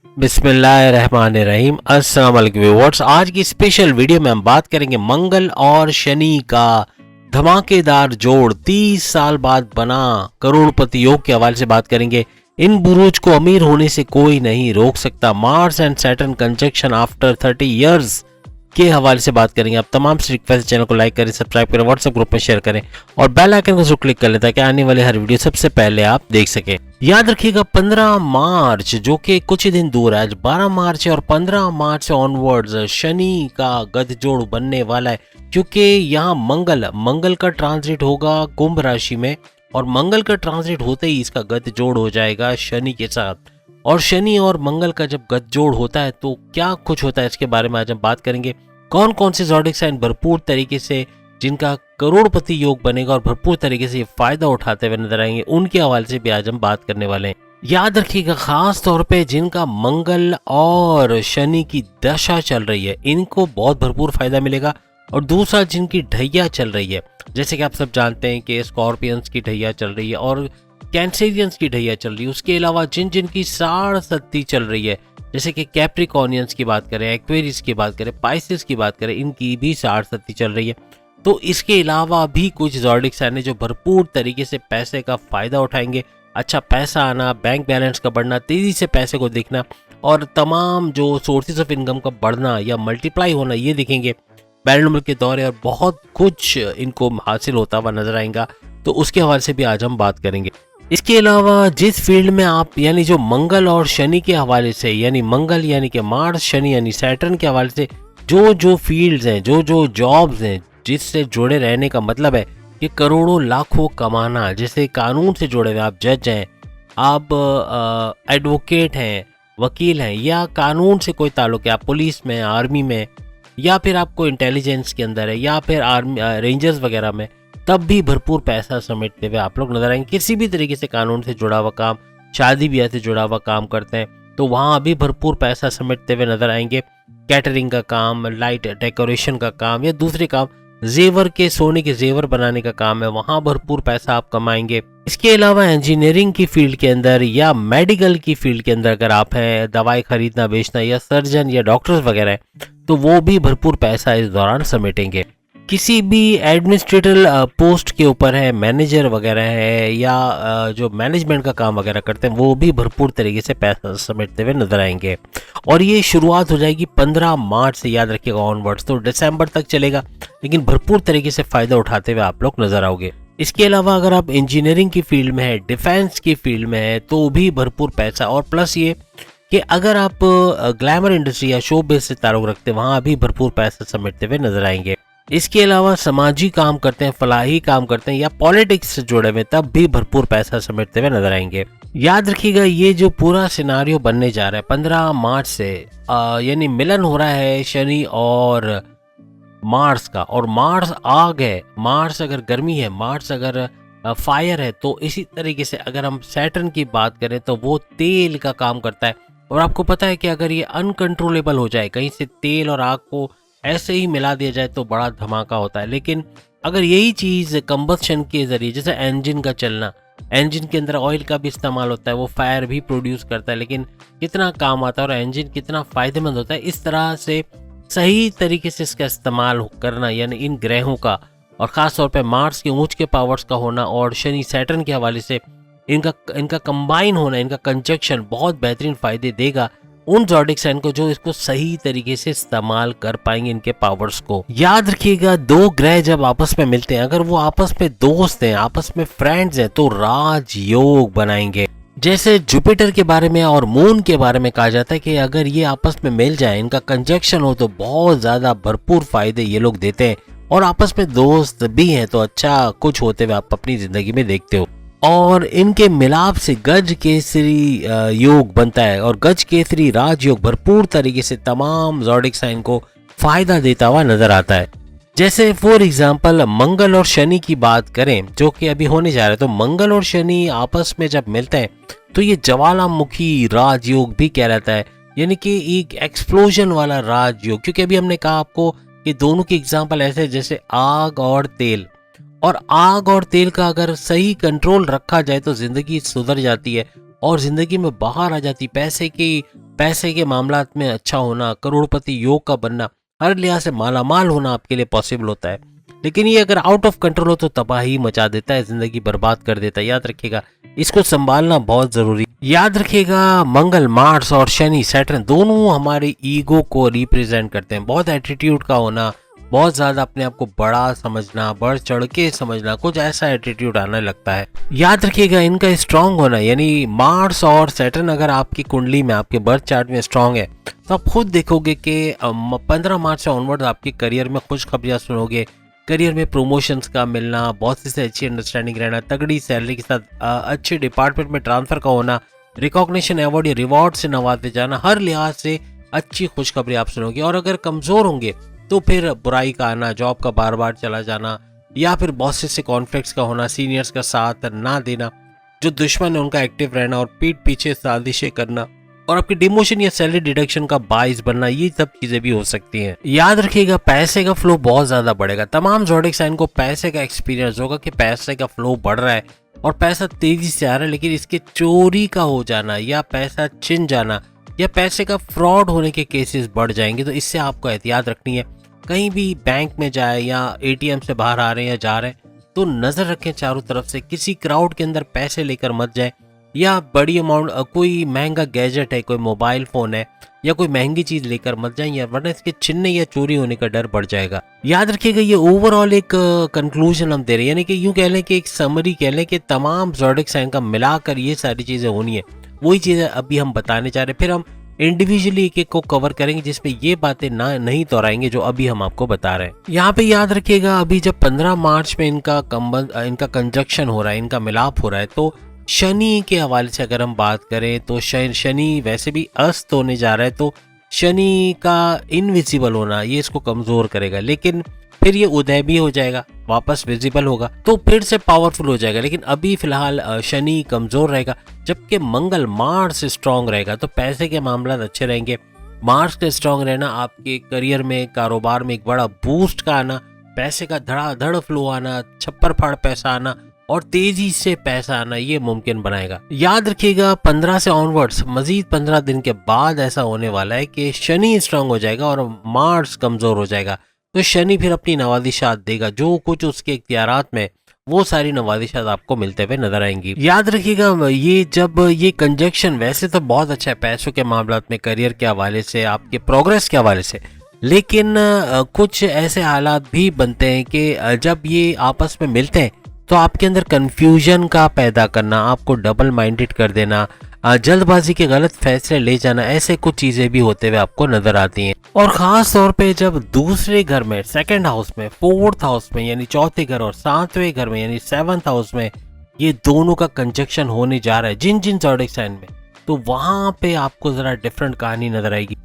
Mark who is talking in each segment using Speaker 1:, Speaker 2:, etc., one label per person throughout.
Speaker 1: बिस्मिल्लाहिर्रहमानिर्रहीम। अस्सलाम वालेकुम व्यूअर्स। आज की स्पेशल वीडियो में हम बात करेंगे मंगल और शनि का धमाकेदार जोड़ 30 साल बाद बना करोड़पति योग के हवाले से बात करेंगे। इन बुरूज को अमीर होने से कोई नहीं रोक सकता। Mars and Saturn conjunction after 30 years के हवाले से बात करेंगे। आप तमाम से रिक्वेस्ट, चैनल को लाइक करें, सब्सक्राइब करें, व्हाट्सएप ग्रुप में शेयर करें और बेल आइकन को जरूर क्लिक कर लें ताकि आने वाले हर वीडियो सबसे पहले आप देख सकें। याद रखिएगा 15 मार्च जो कि कुछ ही दिन दूर है, आज 12 मार्च है और 15 मार्च से ऑनवर्ड्स शनि का गठजोड़ बनने वाला है, क्योंकि यहाँ मंगल का ट्रांजिट होगा कुंभ राशि में और मंगल का ट्रांजिट होते ही इसका गठजोड़ हो जाएगा शनि के साथ। और शनि और मंगल का जब गठजोड़ होता है तो क्या कुछ होता है, इसके बारे में आज हम बात करेंगे। कौन कौन से ज़ोडिक साइन भरपूर तरीके से जिनका करोड़पति योग बनेगा और भरपूर तरीके से फायदा उठाते हुए नजर आएंगे, उनके हवाले से भी आज हम बात करने वाले हैं। याद रखिएगा खास तौर पे जिनका मंगल और शनि की दशा चल रही है इनको बहुत भरपूर फायदा मिलेगा। और दूसरा जिनकी ढैया चल रही है, जैसे कि आप सब जानते हैं कि स्कॉर्पियंस की ढैया चल रही है और कैंसेरियंस की ढैया चल रही है। उसके अलावा जिनकी साढ़ सत्ती चल रही है, जैसे कि कैप्रिकॉर्नियंस की बात करें, एक्वेरियस की बात करें, पाइसेस की बात करें, इनकी भी साढ़ सत्ती चल रही है। तो इसके अलावा भी कुछ ज़ोडिक साइन है जो भरपूर तरीके से पैसे का फायदा उठाएंगे। अच्छा पैसा आना, बैंक बैलेंस का बढ़ना, तेजी से पैसे को दिखना और तमाम जो सोर्सेज ऑफ इनकम का बढ़ना या मल्टीप्लाई होना, ये दिखेंगे बैरनमल के दौरे और बहुत कुछ इनको हासिल होता हुआ नजर आएगा। तो उसके हवाले से भी आज हम बात करेंगे। इसके अलावा जिस फील्ड में आप यानी जो मंगल और शनि के हवाले से, यानी मंगल यानी कि मार्स, शनि यानी सैटर्न के हवाले से जो फील्ड्स हैं, जो जॉब्स हैं, जिससे जुड़े रहने का मतलब है कि करोड़ों लाखों कमाना। जैसे कानून से जुड़े हुए, आप जज हैं, आप एडवोकेट हैं, वकील हैं, या कानून से कोई ताल्लुक है, आप पुलिस में, आर्मी में, या फिर आपको इंटेलिजेंस के अंदर है, या फिर आर्मी रेंजर्स वगैरह में, तब भी भरपूर पैसा समेटते हुए आप लोग नजर आएंगे। किसी भी तरीके से कानून से जुड़ा हुआ काम, शादी ब्याह से जुड़ा हुआ काम करते हैं तो वहाँ भी भरपूर पैसा समेटते हुए नजर आएंगे। कैटरिंग का काम, लाइट डेकोरेशन का काम या दूसरे काम, जेवर के, सोने के जेवर बनाने का काम है, वहाँ भरपूर पैसा आप कमाएंगे। इसके अलावा इंजीनियरिंग की फील्ड के अंदर या मेडिकल की फील्ड के अंदर अगर आप हैं, दवाई खरीदना बेचना या सर्जन या डॉक्टर्स वगैरह हैं, तो वो भी भरपूर पैसा इस दौरान समेटेंगे। किसी भी एडमिनिस्ट्रेटिव पोस्ट के ऊपर है, मैनेजर वगैरह है या जो मैनेजमेंट का काम वगैरह करते हैं, वो भी भरपूर तरीके से पैसा समेटते हुए नजर आएंगे। और ये शुरुआत हो जाएगी 15 मार्च से, याद रखिएगा ऑनवर्ड्स, तो दिसंबर तक चलेगा, लेकिन भरपूर तरीके से फायदा उठाते हुए आप लोग नजर आओगे। इसके अलावा अगर आप इंजीनियरिंग की फील्ड में है, डिफेंस की फील्ड में है, तो भी भरपूर पैसा। और प्लस ये कि अगर आप ग्लैमर इंडस्ट्री या शो बेस से ताल्लुक रखते हैं, वहाँ भी भरपूर पैसा समेटते हुए नजर आएंगे। इसके अलावा समाजी काम करते हैं, फलाही काम करते हैं या पॉलिटिक्स से जुड़े हुए, तब भी भरपूर पैसा समेटते हुए नजर आएंगे। याद रखिएगा ये जो पूरा सिनारियो बनने जा रहा है 15 मार्च से, यानी मिलन हो रहा है शनि और मार्स का। और मार्स आग है, मार्स अगर गर्मी है, मार्स अगर फायर है, तो इसी तरीके से अगर हम सैटर्न की बात करें तो वो तेल का काम करता है। और आपको पता है कि अगर ये अनकंट्रोलेबल हो जाए, कहीं से तेल और आग को ऐसे ही मिला दिया जाए तो बड़ा धमाका होता है। लेकिन अगर यही चीज़ कंबस्शन के जरिए, जैसे इंजन का चलना, इंजन के अंदर ऑयल का भी इस्तेमाल होता है, वो फायर भी प्रोड्यूस करता है, लेकिन कितना काम आता है और इंजन कितना फ़ायदेमंद होता है, इस तरह से सही तरीके से इसका इस्तेमाल करना, यानी इन ग्रहों का और ख़ास तौर पे मार्स के ऊंच के पावर्स का होना और शनि सैटर्न के हवाले से इनका कंबाइन होना, इनका कंजक्शन बहुत बेहतरीन फ़ायदे देगा उन ज़ोडिक साइन को जो इसको सही तरीके से इस्तेमाल कर पाएंगे इनके पावर्स को। याद रखिएगा दो ग्रह जब आपस में मिलते हैं, अगर वो आपस में दोस्त हैं, आपस में फ्रेंड्स हैं, तो राजयोग बनाएंगे। जैसे जुपिटर के बारे में और मून के बारे में कहा जाता है कि अगर ये आपस में मिल जाए, इनका कंजक्शन हो, तो बहुत ज्यादा भरपूर फायदे ये लोग देते हैं। और आपस में दोस्त भी हैं तो अच्छा कुछ होते हुए आप अपनी जिंदगी में देखते हो। और इनके मिलाप से गज केसरी योग बनता है और गज केसरी राजयोग भरपूर तरीके से तमाम ज़ोडिक साइन को फायदा देता हुआ नजर आता है। जैसे फॉर एग्जांपल मंगल और शनि की बात करें जो कि अभी होने जा रहा है, तो मंगल और शनि आपस में जब मिलते हैं तो ये ज्वालामुखी राजयोग भी कहलाता है, यानी कि एक एक्सप्लोजन वाला राजयोग। क्योंकि अभी हमने कहा आपको कि दोनों की एग्जांपल ऐसे जैसे आग और तेल, और आग और तेल का अगर सही कंट्रोल रखा जाए तो जिंदगी सुधर जाती है और जिंदगी में बाहर आ जाती, पैसे की पैसे के मामलात में अच्छा होना, करोड़पति योग का बनना, हर लिहाज से मालामाल होना आपके लिए पॉसिबल होता है। लेकिन ये अगर आउट ऑफ कंट्रोल हो तो तबाही मचा देता है, जिंदगी बर्बाद कर देता है। याद रखिएगा, इसको संभालना बहुत जरूरी। याद रखिएगा, मंगल, मार्स और शनि, सैटर्न दोनों हमारे ईगो को रिप्रेजेंट करते हैं। बहुत एटीट्यूड का होना, बहुत ज्यादा अपने आप को बड़ा समझना, बढ़ चढ़ के समझना, कुछ ऐसा एटीट्यूड आने लगता है। याद रखिएगा, इनका स्ट्रांग होना, यानी मार्स और सैटर्न अगर आपकी कुंडली में, आपके बर्थ चार्ट में स्ट्रांग है तो आप खुद देखोगे कि 15 मार्च से ऑनवर्ड आपके करियर में खुशखबरियां सुनोगे। करियर में प्रमोशंस का मिलना, बॉस से अच्छी अंडरस्टैंडिंग रहना, तगड़ी सैलरी के साथ अच्छे डिपार्टमेंट में ट्रांसफर का होना, रिकॉग्निशन, अवार्ड या रिवॉर्ड से नवाजे जाना, हर लिहाज से अच्छी खुशखबरी आप सुनोगे। और अगर कमजोर होंगे तो फिर बुराई का आना, जॉब का बार बार चला जाना, या फिर बॉसेस से कॉन्फ्लिक्ट्स का होना, सीनियर्स का साथ ना देना, जो दुश्मन है उनका एक्टिव रहना और पीठ पीछे साजिशें करना, और आपकी डिमोशन या सैलरी डिडक्शन का बाइस बनना, ये सब चीजें भी हो सकती हैं। याद रखिएगा, पैसे का फ्लो बहुत ज्यादा बढ़ेगा। तमाम ज़ोडिएक साइन को पैसे का एक्सपीरियंस होगा कि पैसे का फ्लो बढ़ रहा है और पैसा तेजी से आ रहा है, लेकिन इसके चोरी का हो जाना या पैसा छिन जाना या पैसे का फ्रॉड होने के केसेस बढ़ जाएंगे। तो इससे आपको एहतियात रखनी है। कहीं भी बैंक में जाए या एटीएम से बाहर आ रहे हैं या जा रहे हैं तो नजर रखें चारों तरफ से, किसी क्राउड के अंदर पैसे लेकर मत जाए, या बड़ी अमाउंट कोई महंगा गैजेट है, कोई मोबाइल फोन है या कोई महंगी चीज लेकर मत जाए, या वरना इसके छीनने या चोरी होने का डर बढ़ जाएगा। याद रखिएगा, ये ओवरऑल एक कंक्लूजन हम दे रहे हैं, यानी कि यूं कह लें कि एक समरी कह लें कि तमाम ज़ोडिएक साइन का मिलाकर ये सारी चीजें होनी है। वही चीजें अभी हम बताने जा रहे हैं, फिर हम इंडिविजुअली एक एक को कवर करेंगे जिसमें ये बातें नहीं दोहराएंगे जो अभी हम आपको बता रहे हैं। यहाँ पे याद रखिएगा, अभी जब 15 मार्च में इनका कंजक्शन हो रहा है, इनका मिलाप हो रहा है, तो शनि के हवाले से अगर हम बात करें तो शनि वैसे भी अस्त होने जा रहा है, तो शनि का इनविजिबल होना ये इसको कमजोर करेगा, लेकिन फिर ये उदय भी हो जाएगा, वापस विजिबल होगा तो फिर से पावरफुल हो जाएगा। लेकिन अभी फिलहाल शनि कमजोर रहेगा, जबकि मंगल, मार्स स्ट्रांग रहेगा। तो पैसे के मामला अच्छे रहेंगे। मार्स का स्ट्रांग रहना आपके करियर में, कारोबार में एक बड़ा बूस्ट का आना, पैसे का धड़ाधड़ फ्लो आना, छप्पर फाड़ पैसा आना और तेजी से पैसा आना ये मुमकिन बनाएगा। याद रखिएगा, 15 से ऑनवर्ड्स मजीद 15 दिन के बाद ऐसा होने वाला है कि शनि स्ट्रांग हो जाएगा और मार्स कमजोर हो जाएगा। तो शनि फिर अपनी नवाजिशात देगा, जो कुछ उसके इख्तियारात में वो सारी नवाजिशात आपको मिलते हुए नजर आएंगी। याद रखिएगा, ये जब ये कंजक्शन वैसे तो बहुत अच्छा है पैसों के मामलात में, करियर के हवाले से, आपके प्रोग्रेस के हवाले से, लेकिन कुछ ऐसे हालात भी बनते हैं कि जब ये आपस में मिलते हैं तो आपके अंदर कंफ्यूजन का पैदा करना, आपको डबल माइंडेड कर देना, जल्दबाजी के गलत फैसले ले जाना, ऐसे कुछ चीजें भी होते हुए आपको नजर आती हैं। और खास तौर पे जब दूसरे घर में, सेकंड हाउस में, फोर्थ हाउस में यानी चौथे घर और सातवें घर में यानी 7th हाउस में ये दोनों का कंजक्शन होने जा रहा है जिन जिन ज़ोडिएक साइन में, तो वहां पे आपको जरा डिफरेंट कहानी नजर आएगी।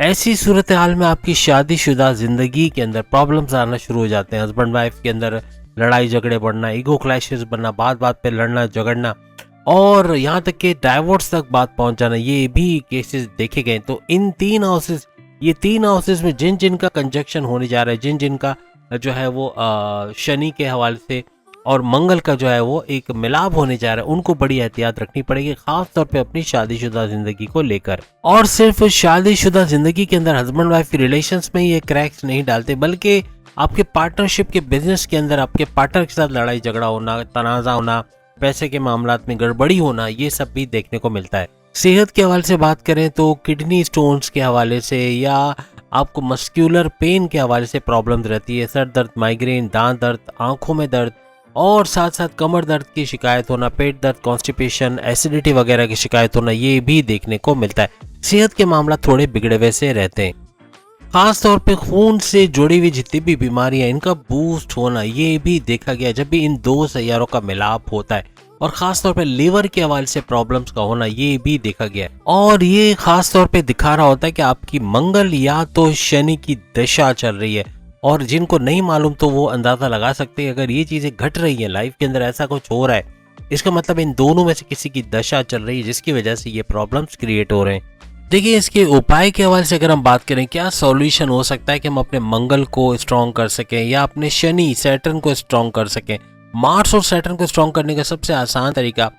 Speaker 1: ऐसी सूरत हाल में आपकी शादीशुदा जिंदगी के अंदर प्रॉब्लम्स आना शुरू हो जाते हैं। हस्बैंड वाइफ के अंदर लड़ाई झगड़े बढ़ना, ईगो क्लैशेस बनना, बात बात पे लड़ना झगड़ना और यहाँ तक कि डाइवोर्स तक बात पहुंच जाना, ये भी केसेस देखे गए। तो इन ये तीन हाउसेस में जिन जिन का कंजक्शन होने जा रहा है, जिन जिन का जो है वो शनि के हवाले से और मंगल का जो है वो एक मिलाप होने जा रहा है, उनको बड़ी एहतियात रखनी पड़ेगी, खास तौर पे अपनी शादीशुदा जिंदगी को लेकर। और सिर्फ शादीशुदा जिंदगी के अंदर हस्बैंड वाइफ की रिलेशंस में ये क्रैक्स नहीं डालते, बल्कि आपके पार्टनरशिप के बिजनेस के अंदर आपके पार्टनर के साथ लड़ाई झगड़ा होना, तनाजा होना, पैसे के मामलात में गड़बड़ी होना, ये सब भी देखने को मिलता है। सेहत के हवाले से बात करें तो किडनी स्टोन्स के हवाले से या आपको मस्क्यूलर पेन के हवाले से प्रॉब्लम्स रहती है, सर दर्द, माइग्रेन, दांत दर्द, आंखों में दर्द और साथ साथ कमर दर्द की शिकायत होना, पेट दर्द, कॉन्स्टिपेशन, एसिडिटी वगैरह की शिकायत होना, ये भी देखने को मिलता है। सेहत के मामला थोड़े बिगड़े हुए से रहते हैं। खास तौर पे खून से जुड़ी हुई जितनी भी बीमारियां, इनका बूस्ट होना ये भी देखा गया जब भी इन दो सैयारों का मिलाप होता है। और खास तौर पे लीवर के हवाले से प्रॉब्लम्स का होना ये भी देखा गया है। और ये खास तौर पे दिखा रहा होता है कि आपकी मंगल या तो शनि की दशा चल रही है, और जिनको नहीं मालूम तो वो अंदाजा लगा सकते हैं अगर ये चीजें घट रही है लाइफ के अंदर, ऐसा कुछ हो रहा है, इसका मतलब इन दोनों में से किसी की दशा चल रही है जिसकी वजह से ये प्रॉब्लम्स क्रिएट हो रहे हैं। देखिए, इसके उपाय के हवाले से अगर हम बात करें, क्या सॉल्यूशन हो सकता है कि हम अपने मंगल को स्ट्रॉन्ग कर सकें या अपने शनि सैटर्न को स्ट्रॉन्ग कर सकें। मार्स और सैटर्न को स्ट्रॉन्ग करने का सबसे आसान तरीका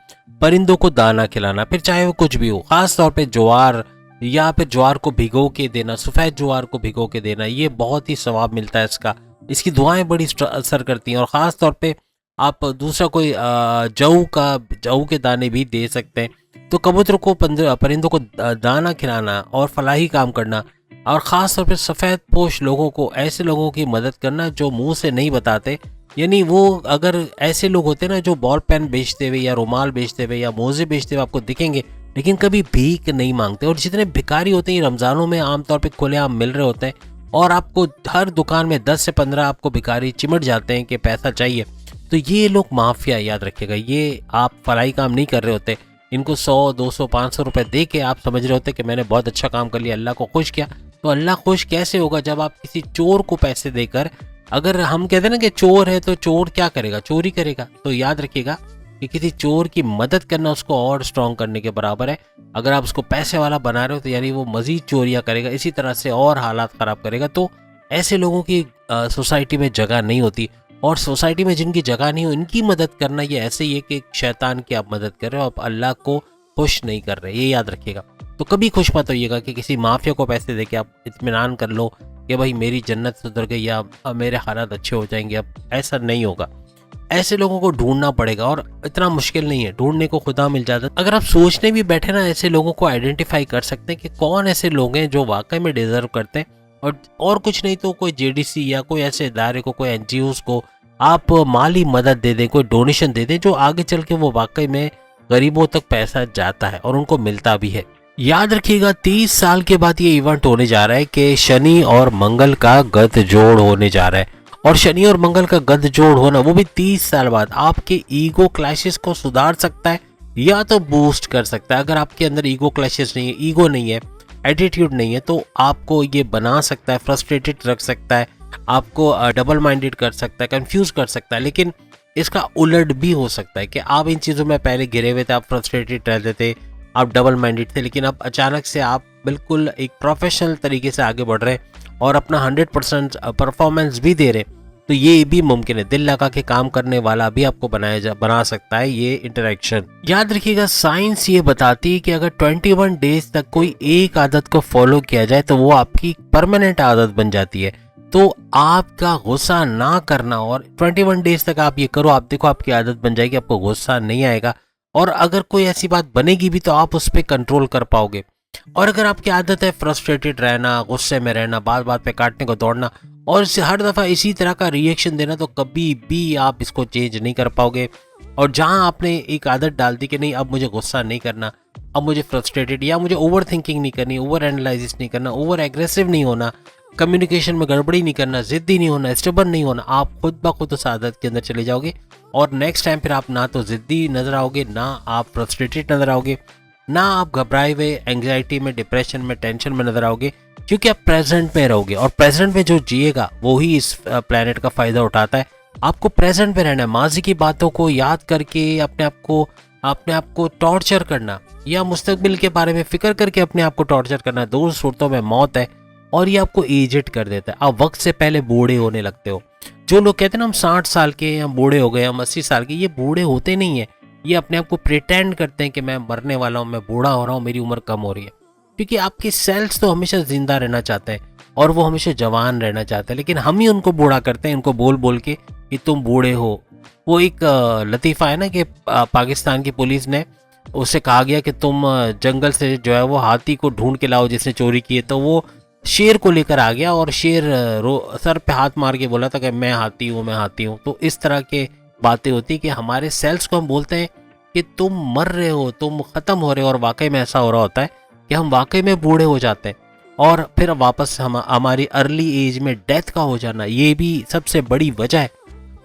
Speaker 1: परिंदों को दाना खिलाना, फिर चाहे वो कुछ भी हो, खास तौर पे ज्वार, या फिर ज्वार को भिगो के देना, सफ़ेद ज्वार को भिगो के देना, ये बहुत ही सवाब मिलता है इसका। इसकी दुआएं बड़ी असर करती हैं। और ख़ास तौर पे आप दूसरा कोई जऊ के दाने भी दे सकते हैं। तो कबूतर को परिंदों को दाना खिलाना और फलाही काम करना, और ख़ास तौर पे सफ़ेद पोश लोगों को, ऐसे लोगों की मदद करना जो मुंह से नहीं बताते। यानी वो अगर ऐसे लोग होते हैं ना जो बॉल पेन बेचते हुए या रुमाल बेचते हुए या मोजे बेचते हुए आपको दिखेंगे, लेकिन कभी भीख नहीं मांगते। और जितने भिखारी होते हैं रमज़ानों में आमतौर पे खुलेआम मिल रहे होते हैं, और आपको हर दुकान में 10 से 15 आपको भिखारी चिमट जाते हैं कि पैसा चाहिए। तो ये लोग माफिया, याद रखिएगा। ये आप फलाई काम नहीं कर रहे होते। इनको 100, 200, 500 रुपए दे के आप समझ रहे होते कि मैंने बहुत अच्छा काम कर लिया, अल्लाह को खुश किया। तो अल्लाह खुश कैसे होगा जब आप किसी चोर को पैसे देकर, अगर हम कहते हैं ना कि चोर है तो चोर क्या करेगा, चोरी करेगा। तो याद रखिएगा कि किसी चोर की मदद करना उसको और स्ट्रांग करने के बराबर है। अगर आप उसको पैसे वाला बना रहे हो तो यानी वो मजीद चोरियां करेगा, इसी तरह से और हालात ख़राब करेगा। तो ऐसे लोगों की सोसाइटी में जगह नहीं होती। और सोसाइटी में जिनकी जगह नहीं हो, इनकी मदद करना ये ऐसे ही है कि शैतान की आप मदद कर रहे हो, आप अल्लाह को खुश नहीं कर रहे। ये याद रखिएगा। तो कभी खुश मत होइएगा कि किसी माफिया को पैसे दे के आप इत्मीनान कर लो कि भाई मेरी जन्नत सुधर गई या मेरे हालात अच्छे हो जाएंगे। अब ऐसा नहीं होगा। ऐसे लोगों को ढूंढना पड़ेगा, और इतना मुश्किल नहीं है, ढूंढने को खुदा मिल जाता है। अगर आप सोचने भी बैठे ना, ऐसे लोगों को आइडेंटिफाई कर सकते हैं कि कौन ऐसे लोग हैं जो वाकई में डिजर्व करते हैं। और कुछ नहीं तो कोई जेडीसी या कोई ऐसे इदारे को, कोई एनजीओज को आप माली मदद दे दें, कोई डोनेशन दे दें, जो आगे चल के वो वाकई में गरीबों तक पैसा जाता है और उनको मिलता भी है। याद रखिएगा 30 साल के बाद ये इवेंट होने जा रहा है कि शनि और मंगल का गध जोड़ होने जा रहा है। और शनि और मंगल का गध जोड़ होना, वो भी 30 साल बाद, आपके ईगो क्लैशेस को सुधार सकता है या तो बूस्ट कर सकता है। अगर आपके अंदर ईगो क्लैशेस नहीं है, ईगो नहीं है, एटीट्यूड नहीं है, तो आपको ये बना सकता है, फ्रस्ट्रेटेड रख सकता है, आपको डबल माइंडेड कर सकता है, कंफ्यूज कर सकता है। लेकिन इसका उलट भी हो सकता है कि आप इन चीज़ों में पहले घिरे हुए थे, आप फ्रस्ट्रेटेड रहते थे, आप डबल माइंडेड थे, लेकिन अब अचानक से आप बिल्कुल एक प्रोफेशनल तरीके से आगे बढ़ रहे हैं और अपना 100% परफॉर्मेंस भी दे रहे हैं। तो ये भी मुमकिन है। दिल लगा के काम करने वाला भी आपको बना सकता है ये इंटरेक्शन। याद रखिएगा साइंस ये बताती है कि अगर 21 डेज तक कोई एक आदत को फॉलो किया जाए तो वो आपकी परमानेंट आदत बन जाती है। तो आपका गुस्सा ना करना, और 21 डेज तक आप ये करो, आप देखो आपकी आदत बन जाएगी, आपको गुस्सा नहीं आएगा। और अगर कोई ऐसी बात बनेगी भी तो आप उस पर कंट्रोल कर पाओगे। और अगर आपकी आदत है फ्रस्ट्रेटेड रहना, गुस्से में रहना, बात बात पे काटने को दौड़ना, और इससे हर दफ़ा इसी तरह का रिएक्शन देना, तो कभी भी आप इसको चेंज नहीं कर पाओगे। और जहां आपने एक आदत डाल दी कि नहीं अब मुझे गुस्सा नहीं करना, अब मुझे फ्रस्ट्रेटेड या मुझे ओवर थिंकिंग नहीं करनी, ओवर एनालिसिस नहीं करना, ओवर एग्रेसिव नहीं होना, कम्युनिकेशन में गड़बड़ी नहीं करना, जिद्दी नहीं होना, स्टबर्न नहीं होना, आप खुद ब खुद उस आदत के अंदर चले जाओगे। और नेक्स्ट टाइम फिर आप ना तो जिद्दी नजर आओगे, ना आप फ्रस्ट्रेटेड नजर आओगे, ना आप घबराए हुए एंग्जाइटी में, डिप्रेशन में, टेंशन में नजर आओगे, क्योंकि आप प्रेजेंट में रहोगे। और प्रेजेंट में जो जिएगा वो ही इस प्लेनेट का फायदा उठाता है। आपको प्रेजेंट में रहना है। माजी की बातों को याद करके अपने आप को टॉर्चर करना या मुस्तकबिल के बारे में फिक्र करके अपने आप को टॉर्चर करना, दो सूरतों में मौत है। और ये आपको एजेड कर देता है, आप वक्त से पहले बूढ़े होने लगते हो। जो लोग कहते हैं ना हम 60 साल के, हम बूढ़े हो गए, हम 80 साल के, ये बूढ़े होते नहीं है। ये अपने आप को प्रिटेंड करते हैं कि मैं मरने वाला हूँ, मैं बूढ़ा हो रहा हूँ, मेरी उम्र कम हो रही है। क्योंकि आपके सेल्स तो हमेशा जिंदा रहना चाहते हैं और वो हमेशा जवान रहना चाहते हैं, लेकिन हम ही उनको बूढ़ा करते हैं, इनको बोल बोल के कि तुम बूढ़े हो। वो एक लतीफ़ा है ना कि पाकिस्तान की पुलिस ने, उससे कहा गया कि तुम जंगल से जो है वो हाथी को ढूंढ के लाओ जिसने चोरी की है। तो वो शेर को लेकर आ गया और शेर सर पे हाथ मार के बोला था कि मैं हाथी हूँ, मैं हाथी हूँ। तो इस तरह के बातें होती कि हमारे सेल्स को हम बोलते हैं कि तुम मर रहे हो, तुम ख़त्म हो रहे हो, और वाकई में ऐसा हो रहा होता है कि हम वाकई में बूढ़े हो जाते हैं। और फिर वापस हमारी अर्ली एज में डेथ का हो जाना, ये भी सबसे बड़ी वजह है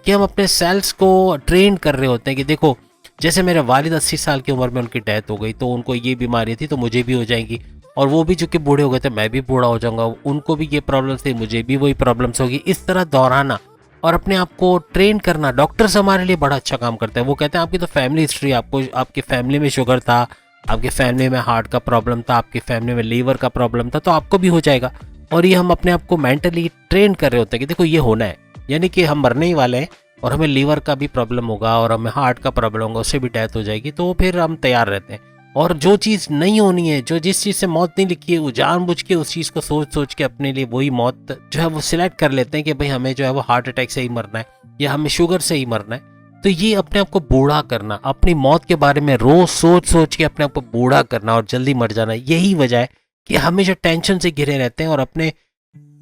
Speaker 1: कि हम अपने सेल्स को ट्रेन कर रहे होते हैं कि देखो जैसे मेरे वालिद 80 साल की उम्र में उनकी डेथ हो गई, तो उनको ये बीमारी थी तो मुझे भी हो जाएंगी। और वो भी चूंकि बूढ़े हो गए थे, मैं भी बूढ़ा हो जाऊंगा, उनको भी ये प्रॉब्लम्स थी, मुझे भी वही प्रॉब्लम्स होगी। इस तरह दोहराना और अपने आप को ट्रेन करना। डॉक्टर्स हमारे लिए बड़ा अच्छा काम करते हैं। वो कहते हैं आपकी तो फैमिली हिस्ट्री, आपको आपकी फैमिली में शुगर था, आपके फैमिली में हार्ट का प्रॉब्लम था, आपकी फैमिली में लीवर का प्रॉब्लम था, तो आपको भी हो जाएगा। और ये हम अपने आप को मेंटली ट्रेन कर रहे होते हैं कि देखो ये होना है, यानी कि हम मरने ही वाले हैं और हमें लीवर का भी प्रॉब्लम होगा और हमें हार्ट का प्रॉब्लम होगा, उससे भी डेथ हो जाएगी, तो फिर हम तैयार रहते हैं। और जो चीज़ नहीं होनी है, जो जिस चीज़ से मौत नहीं लिखी है, वो जानबूझ के उस चीज़ को सोच सोच के अपने लिए वही मौत जो है वो सिलेक्ट कर लेते हैं कि भाई हमें जो है वो हार्ट अटैक से ही मरना है या हमें शुगर से ही मरना है। तो ये अपने आप को बूढ़ा करना, अपनी मौत के बारे में रोज सोच सोच के अपने आप को बूढ़ा करना और जल्दी मर जाना, यही वजह है कि हमेशा टेंशन से घिरे रहते हैं और अपने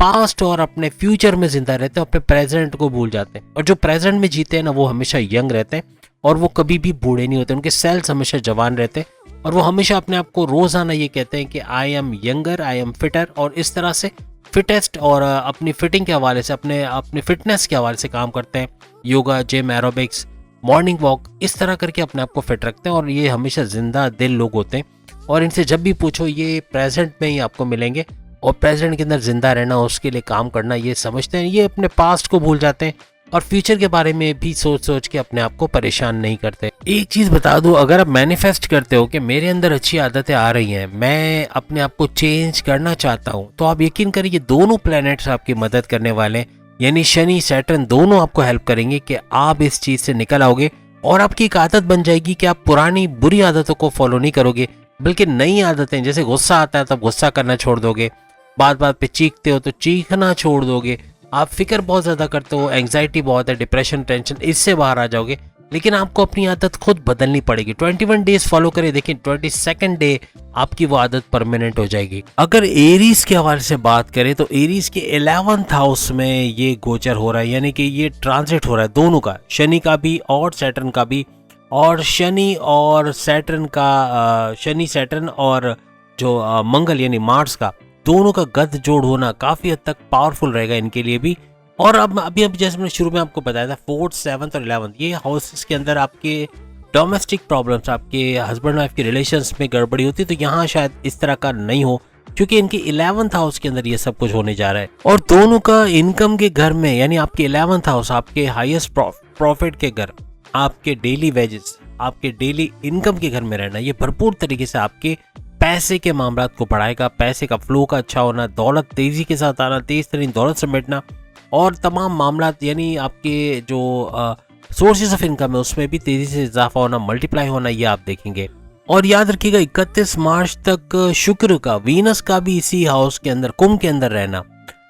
Speaker 1: पास्ट और अपने फ्यूचर में जिंदा रहते हैं, अपने प्रेजेंट को भूल जाते हैं। और जो प्रेजेंट में जीते हैं ना, वो हमेशा यंग रहते हैं और वो कभी भी बूढ़े नहीं होते, उनके सेल्स हमेशा जवान रहते हैं और वो हमेशा अपने आप को रोजाना ये कहते हैं कि I am younger, I am fitter, और इस तरह से फिटेस्ट और अपनी फिटिंग के हवाले से, अपनी फिटनेस के हवाले से काम करते हैं। Yoga, gym, aerobics, morning walk, इस तरह करके अपने आप को फिट रखते हैं और ये हमेशा जिंदा दिल लोग होते हैं। और इनसे जब भी पूछो ये प्रेजेंट में ही आपको मिलेंगे और प्रेजेंट के अंदर जिंदा रहना, उसके लिए काम करना ये समझते हैं। ये अपने पास्ट को भूल जाते हैं और फ्यूचर के बारे में भी सोच सोच के अपने आप को परेशान नहीं करते। एक चीज बता दूं, अगर आप मैनिफेस्ट करते हो कि मेरे अंदर अच्छी आदतें आ रही हैं, मैं अपने आप को चेंज करना चाहता हूं, तो आप यकीन करिए दोनों प्लैनेट्स आपकी मदद करने वाले हैं, यानी शनि, सैटर्न दोनों आपको हेल्प करेंगे कि आप इस चीज से निकल आओगे और आपकी एक आदत बन जाएगी कि आप पुरानी बुरी आदतों को फॉलो नहीं करोगे, बल्कि नई आदतें, जैसे गुस्सा आता है तब गुस्सा करना छोड़ दोगे, बात बात पे चीखते हो तो चीखना छोड़ दोगे, आप फिक्र बहुत ज्यादा करते हो, एंग्जाइटी बहुत है, डिप्रेशन, टेंशन, इससे बाहर आ जाओगे। लेकिन आपको अपनी आदत खुद बदलनी पड़ेगी। 21 डेज फॉलो करें, देखिए 22nd डे आपकी वो आदत परमानेंट हो जाएगी। अगर एरीज के हवाले से बात करें तो एरीज के 11th हाउस में ये गोचर हो रहा है, यानी कि ये ट्रांजिट हो रहा है दोनों का, शनि का भी और सैटर्न का भी। और शनि और सैटर्न का, शनि सैटर्न और जो मंगल यानी मार्स का, दोनों का गद जोड़ होना काफी हद तक पावरफुल रहेगा इनके लिए भी। और अब अभी जैसे मैंने शुरू में आपको बताया था, 4th, 7th और 11th ये हाउसेस के अंदर आपके डोमेस्टिक प्रॉब्लम्स, आपके हस्बैंड वाइफ के रिलेशंस में गड़बड़ी होती है, तो यहाँ शायद इस तरह का नहीं हो, क्योंकि इनके 11th हाउस के अंदर ये सब कुछ होने जा रहा है। और दोनों का इनकम के घर में, यानी आपके 11th हाउस, आपके हाईएस्ट प्रॉफिट के घर, आपके डेली वेजेस, आपके डेली इनकम के घर में रहना, ये भरपूर तरीके से आपके पैसे के मामलात को बढ़ाएगा। पैसे का फ्लो का अच्छा होना, दौलत तेजी के साथ आना, तेज तरीन दौलत समेटना, और तमाम मामलात यानी आपके जो सोर्सेज ऑफ इनकम है उसमें भी तेजी से इजाफा होना, मल्टीप्लाई होना, ये आप देखेंगे। और याद रखिएगा 31 मार्च तक शुक्र का, वीनस का भी इसी हाउस के अंदर, कुंभ के अंदर रहना,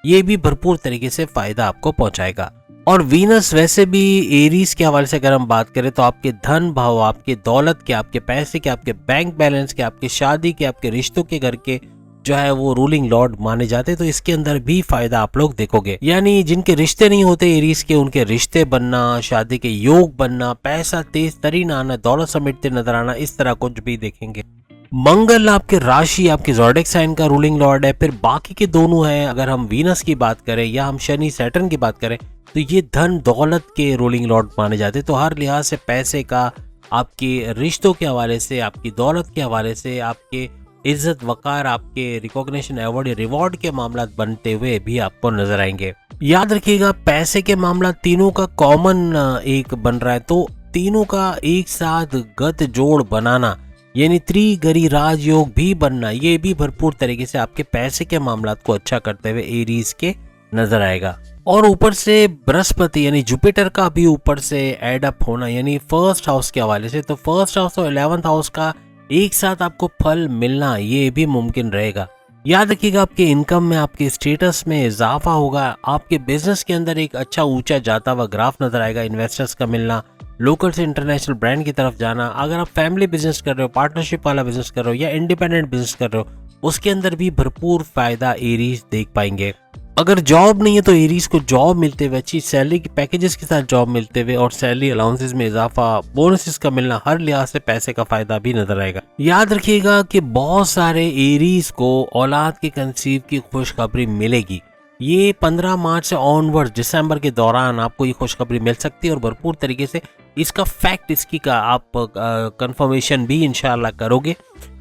Speaker 1: ये भी भरपूर तरीके से फायदा आपको पहुंचाएगा। और वीनस वैसे भी एरीज के हवाले से अगर हम बात करें तो आपके धन भाव, आपके दौलत के, आपके पैसे के, आपके बैंक बैलेंस के, आपके शादी के, आपके रिश्तों के घर के जो है वो रूलिंग लॉर्ड माने जाते हैं। तो इसके अंदर भी फायदा आप लोग देखोगे, यानी जिनके रिश्ते नहीं होते एरीज के, उनके रिश्ते बनना, शादी के योग बनना, पैसा तेज तरीन आना, दौलत समेटते नजर आना, इस तरह कुछ भी देखेंगे। मंगल आपके राशि, आपके ज़ोडिएक साइन का रूलिंग लॉर्ड है। फिर बाकी के दोनों हैं, अगर हम वीनस की बात करें या हम शनि सैटर्न की बात करें, तो ये धन दौलत के रूलिंग लॉर्ड माने जाते हैं। तो हर लिहाज से पैसे का, आपके रिश्तों के हवाले से, आपकी दौलत के हवाले से, आपके इज्जत वकार, आपके रिकॉग्निशन, अवार्ड या रिवॉर्ड के मामला बनते हुए भी आपको नजर आएंगे। याद रखिएगा पैसे के मामला तीनों का कॉमन एक बन रहा है, तो तीनों का एक साथ गत जोड़ बनाना, यानी त्रिगरी राजयोग भी बनना, ये भी भरपूर तरीके से आपके पैसे के मामला को अच्छा करते हुए एरीज के नजर आएगा। और ऊपर से बृहस्पति यानी जुपिटर का भी ऊपर से एड अप होना, यानी फर्स्ट हाउस के हवाले से, तो फर्स्ट हाउस और 11th हाउस का एक साथ आपको फल मिलना, ये भी मुमकिन रहेगा। याद रखिएगा आपके इनकम में, आपके स्टेटस में इजाफा होगा, आपके बिजनेस के अंदर एक अच्छा ऊंचा जाता हुआ ग्राफ नजर आएगा, इन्वेस्टर्स का मिलना, लोकल से इंटरनेशनल ब्रांड की तरफ जाना। अगर आप फैमिली बिजनेस कर रहे हो, पार्टनरशिप वाला बिजनेस कर रहे हो या इंडिपेंडेंट बिजनेस कर रहे हो, उसके अंदर भी भरपूर फायदा एरीज देख पाएंगे। अगर जॉब नहीं है तो एरीज को जॉब मिलते हुए, अच्छी सैलरी के पैकेजेस के साथ जॉब मिलते हुए और सैलरी अलाउंसेस में इजाफा, बोनसेस का मिलना, हर लिहाज से पैसे का फायदा भी नजर आएगा। याद रखिएगा कि बहुत सारे एरीज को औलाद के कंसीव की खुशखबरी मिलेगी। ये 15 मार्च से ऑनवर्ड दिसंबर के दौरान आपको ये खुशखबरी मिल सकती है और भरपूर तरीके से इसका फैक्ट, इसकी का आप कंफर्मेशन भी इंशाल्लाह करोगे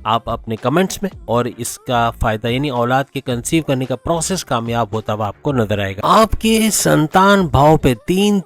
Speaker 1: आप अपने कमेंट्स में, और इसका फायदा यानी औलाद के कंसीव करने का प्रोसेस कामयाब होता हुआ आपको नजर आएगा। आपके संतान भाव पे 3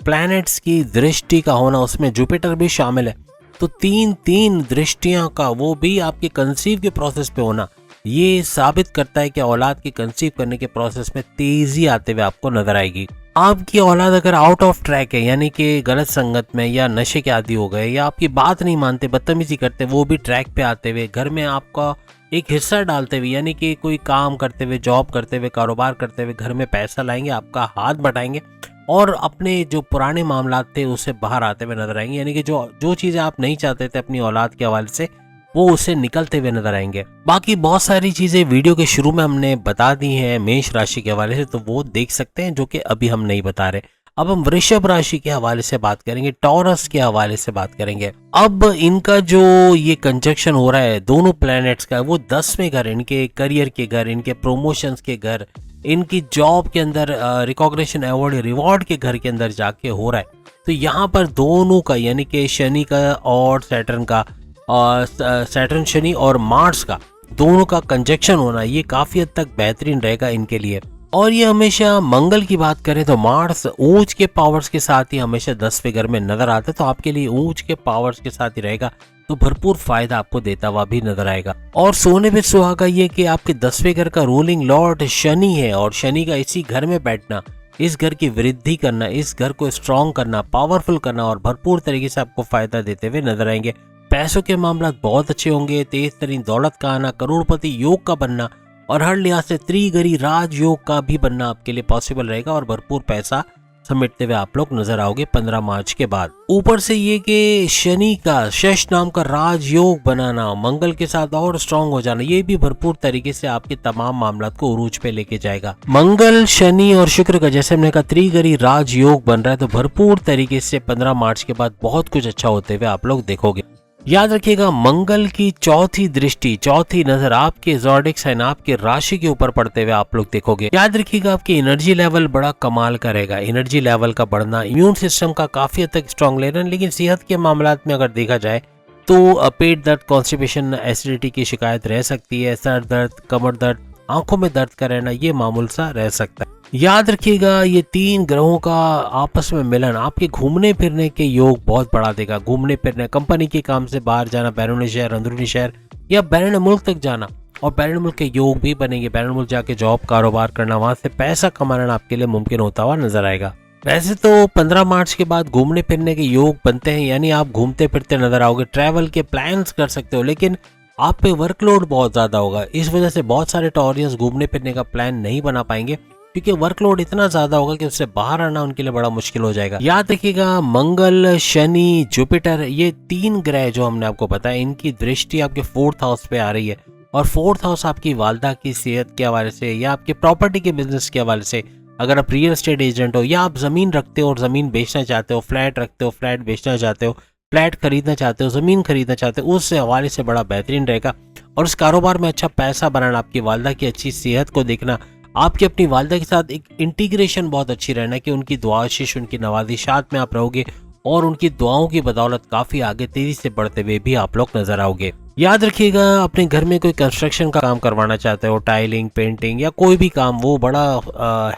Speaker 1: प्लैनेट्स की दृष्टि का होना, उसमें जुपिटर भी शामिल है, तो 3 दृष्टियां का वो भी आपके कंसीव के प्रोसेस पे होना, ये साबित करता है कि औलाद की कंसीव करने के प्रोसेस में तेजी आते हुए आपको नजर आएगी। आपकी औलाद अगर आउट ऑफ ट्रैक है, यानी कि गलत संगत में या नशे के आदी हो गए या आपकी बात नहीं मानते, बदतमीजी करते, वो भी ट्रैक पे आते हुए घर में आपका एक हिस्सा डालते हुए, यानी कि कोई काम करते हुए, जॉब करते हुए, कारोबार करते हुए घर में पैसा लाएंगे, आपका हाथ बटाएंगे और अपने जो पुराने मामलात थे उससे बाहर आते हुए नजर आएंगे, यानी कि जो चीज़ें आप नहीं चाहते थे अपनी औलाद के हवाले से, वो उससे निकलते हुए नजर आएंगे। बाकी बहुत सारी चीजें वीडियो के शुरू में हमने बता दी हैं मेष राशि के हवाले से, तो वो देख सकते हैं, जो कि अभी हम नहीं बता रहे। अब हम वृषभ राशि के हवाले से बात करेंगे, टॉरस के हवाले से बात करेंगे। अब इनका जो ये कंजक्शन हो रहा है दोनों प्लैनेट्स का, वो 10वें घर, इनके करियर के घर, इनके प्रमोशंस के घर, इनकी जॉब के अंदर रिकॉग्निशन, अवार्ड, रिवॉर्ड के घर के अंदर जाके हो रहा है। तो यहाँ पर दोनों का, यानी कि शनि का और सैटर्न का, सैटर्न, शनि और मार्स का, दोनों का कंजक्शन होना ये काफी हद तक बेहतरीन रहेगा इनके लिए। और ये हमेशा मंगल की बात करें तो मार्स ऊंच के पावर्स के साथ ही हमेशा 10वें घर में नजर आता है, तो आपके लिए ऊंच के पावर्स के साथ ही रहेगा, तो भरपूर फायदा आपको देता हुआ भी नजर आएगा। और सोने पे सुहागा ये कि आपके 10वें घर का रूलिंग लॉर्ड शनि है, और शनि का इसी घर में बैठना, इस घर की वृद्धि करना, इस घर को स्ट्रॉन्ग करना, पावरफुल करना और भरपूर तरीके से आपको फायदा देते हुए नजर आएंगे। पैसों के मामला बहुत अच्छे होंगे, तेज तरीन दौलत का आना, करोड़पति योग का बनना और हर लिहाज से त्रिगरी राजयोग का भी बनना आपके लिए पॉसिबल रहेगा, और भरपूर पैसा समेटते हुए आप लोग नजर आओगे 15 मार्च के बाद। ऊपर से ये कि शनि का, शश नाम का राजयोग बनाना, मंगल के साथ और स्ट्रांग हो जाना, ये भी भरपूर तरीके से आपके तमाम मामला को उरूज पे लेके जाएगा। मंगल, शनि और शुक्र का, जैसे हमने कहा, त्रिगरी राजयोग बन रहा है, तो भरपूर तरीके से 15 मार्च के बाद बहुत कुछ अच्छा होते हुए आप लोग देखोगे। याद रखिएगा, मंगल की चौथी दृष्टि, चौथी नजर आपके ज़ोडिएक साइन, आपके राशि के ऊपर पड़ते हुए आप लोग देखोगे। याद रखिएगा, आपकी एनर्जी लेवल बड़ा कमाल का रहेगा, एनर्जी लेवल का बढ़ना, इम्यून सिस्टम का काफी हद तक स्ट्रांग लेना। लेकिन सेहत के मामलात में अगर देखा जाए तो पेट दर्द, कॉन्स्टिपेशन, एसिडिटी की शिकायत रह सकती है, सर दर्द, कमर दर्द, आंखों में दर्द का रहना, ये मामूल सा रह सकता है। याद रखिएगा, ये 3 ग्रहों का आपस में मिलन आपके घूमने फिरने के योग बहुत बढ़ा देगा। घूमने फिरने, कंपनी के काम से बाहर जाना, बैरून शहर, अंदरूनी शहर या बैरून मुल्क तक जाना, और बैरून मुल्क के योग भी बनेंगे। बैरून मुल्क जाके जॉब, कारोबार करना, वहां से पैसा कमाना आपके लिए मुमकिन होता हुआ नजर आएगा। वैसे तो 15 मार्च के बाद घूमने फिरने के योग बनते हैं, यानी आप घूमते फिरते नजर आओगे, ट्रैवल के प्लान्स कर सकते हो, लेकिन आप पे वर्कलोड बहुत ज्यादा होगा। इस वजह से बहुत सारे टॉरियंस घूमने फिरने का प्लान नहीं बना पाएंगे, क्योंकि वर्कलोड इतना ज्यादा होगा कि उससे बाहर आना उनके लिए बड़ा मुश्किल हो जाएगा। याद रखिएगा, मंगल, शनि, जुपिटर, ये 3 ग्रह जो हमने आपको बताया, इनकी दृष्टि आपके 4th हाउस पे आ रही है, और 4th हाउस आपकी वालदा की सेहत के हवाले से या आपके प्रॉपर्टी के बिजनेस के हवाले से, अगर आप रियल एस्टेट एजेंट हो या आप जमीन रखते हो और जमीन बेचना चाहते हो, फ्लैट रखते हो, फ्लैट बेचना चाहते हो, फ्लैट खरीदना चाहते हो, जमीन खरीदना चाहते हो, उस हवाले से बड़ा बेहतरीन रहेगा। और उस कारोबार में अच्छा पैसा बनाना, आपकी वालदा की अच्छी सेहत को देखना, आपकी अपनी वालदा के साथ एक इंटीग्रेशन बहुत अच्छी रहना, कि उनकी दुआ आशीष, उनकी नवाजिशात में आप रहोगे, और उनकी दुआओं की बदौलत काफी आगे तेजी से बढ़ते हुए भी आप लोग नजर आओगे। याद रखिएगा, अपने घर में कोई कंस्ट्रक्शन का काम करवाना चाहते हो, टाइलिंग, पेंटिंग या कोई भी काम, वो बड़ा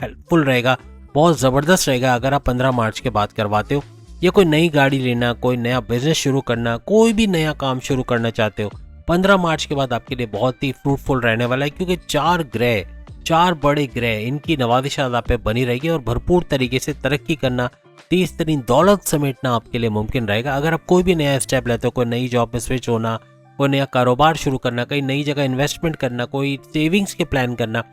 Speaker 1: हेल्पफुल रहेगा, बहुत जबरदस्त रहेगा अगर आप 15 मार्च के बाद करवाते हो। या कोई नई गाड़ी लेना, कोई नया बिजनेस शुरू करना, कोई भी नया काम शुरू करना चाहते हो, 15 मार्च के बाद आपके लिए बहुत ही फ्रूटफुल रहने वाला है, क्योंकि 4 ग्रह, 4 बड़े ग्रह, इनकी नवाजिशात आप पे बनी रहेगी, और भरपूर तरीके से तरक्की करना, तेज तरीन दौलत समेटना आपके लिए मुमकिन रहेगा। अगर आप कोई भी नया स्टेप लेते हो, कोई नई जॉब में स्विच होना, कोई नया कारोबार शुरू करना, कहीं नई जगह इन्वेस्टमेंट करना, कोई सेविंग्स के प्लान करना,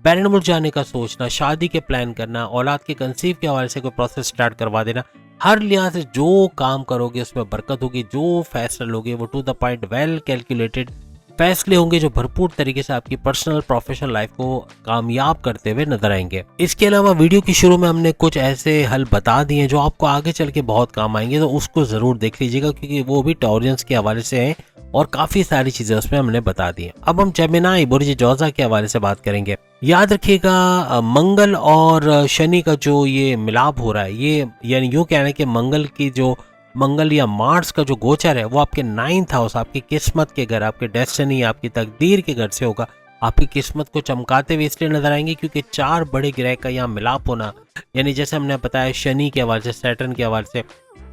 Speaker 1: बैरून मुल्क जाने का सोचना, शादी के प्लान करना, औलाद के कंसीव के हवाले से कोई प्रोसेस स्टार्ट करवा देना, हर लिहाज से जो काम करोगे उसमें बरकत होगी, जो फैसले लोगे वो to the point, well calculated फैसले होंगे, जो भरपूर तरीके से आपकी पर्सनल प्रोफेशनल लाइफ को कामयाब करते हुए नजर आएंगे। इसके अलावा वीडियो की शुरू में हमने कुछ ऐसे हल बता दिए जो आपको आगे चल के बहुत काम आएंगे, तो उसको जरूर देख लीजिएगा, क्योंकि वो भी टॉरियंस के हवाले से हैं और काफी सारी चीजें उसमें हमने बता दी हैं। अब हम जेमिनी, बुर्ज जौजा के हवाले से बात करेंगे। याद रखिएगा, मंगल और शनि का जो ये मिलाप हो रहा है, ये यानी यूं कहना है कि मंगल या मार्स का जो गोचर है वो आपके 9th हाउस, आपकी किस्मत के घर, आपके डेस्टिनी, आपकी तकदीर के घर से होगा। आपकी किस्मत को चमकाते हुए इसलिए नजर आएंगे क्योंकि 4 बड़े ग्रह का यहाँ मिलाप होना, यानी जैसे हमने बताया शनि के हवाले से, सैटर्न के हवाले से,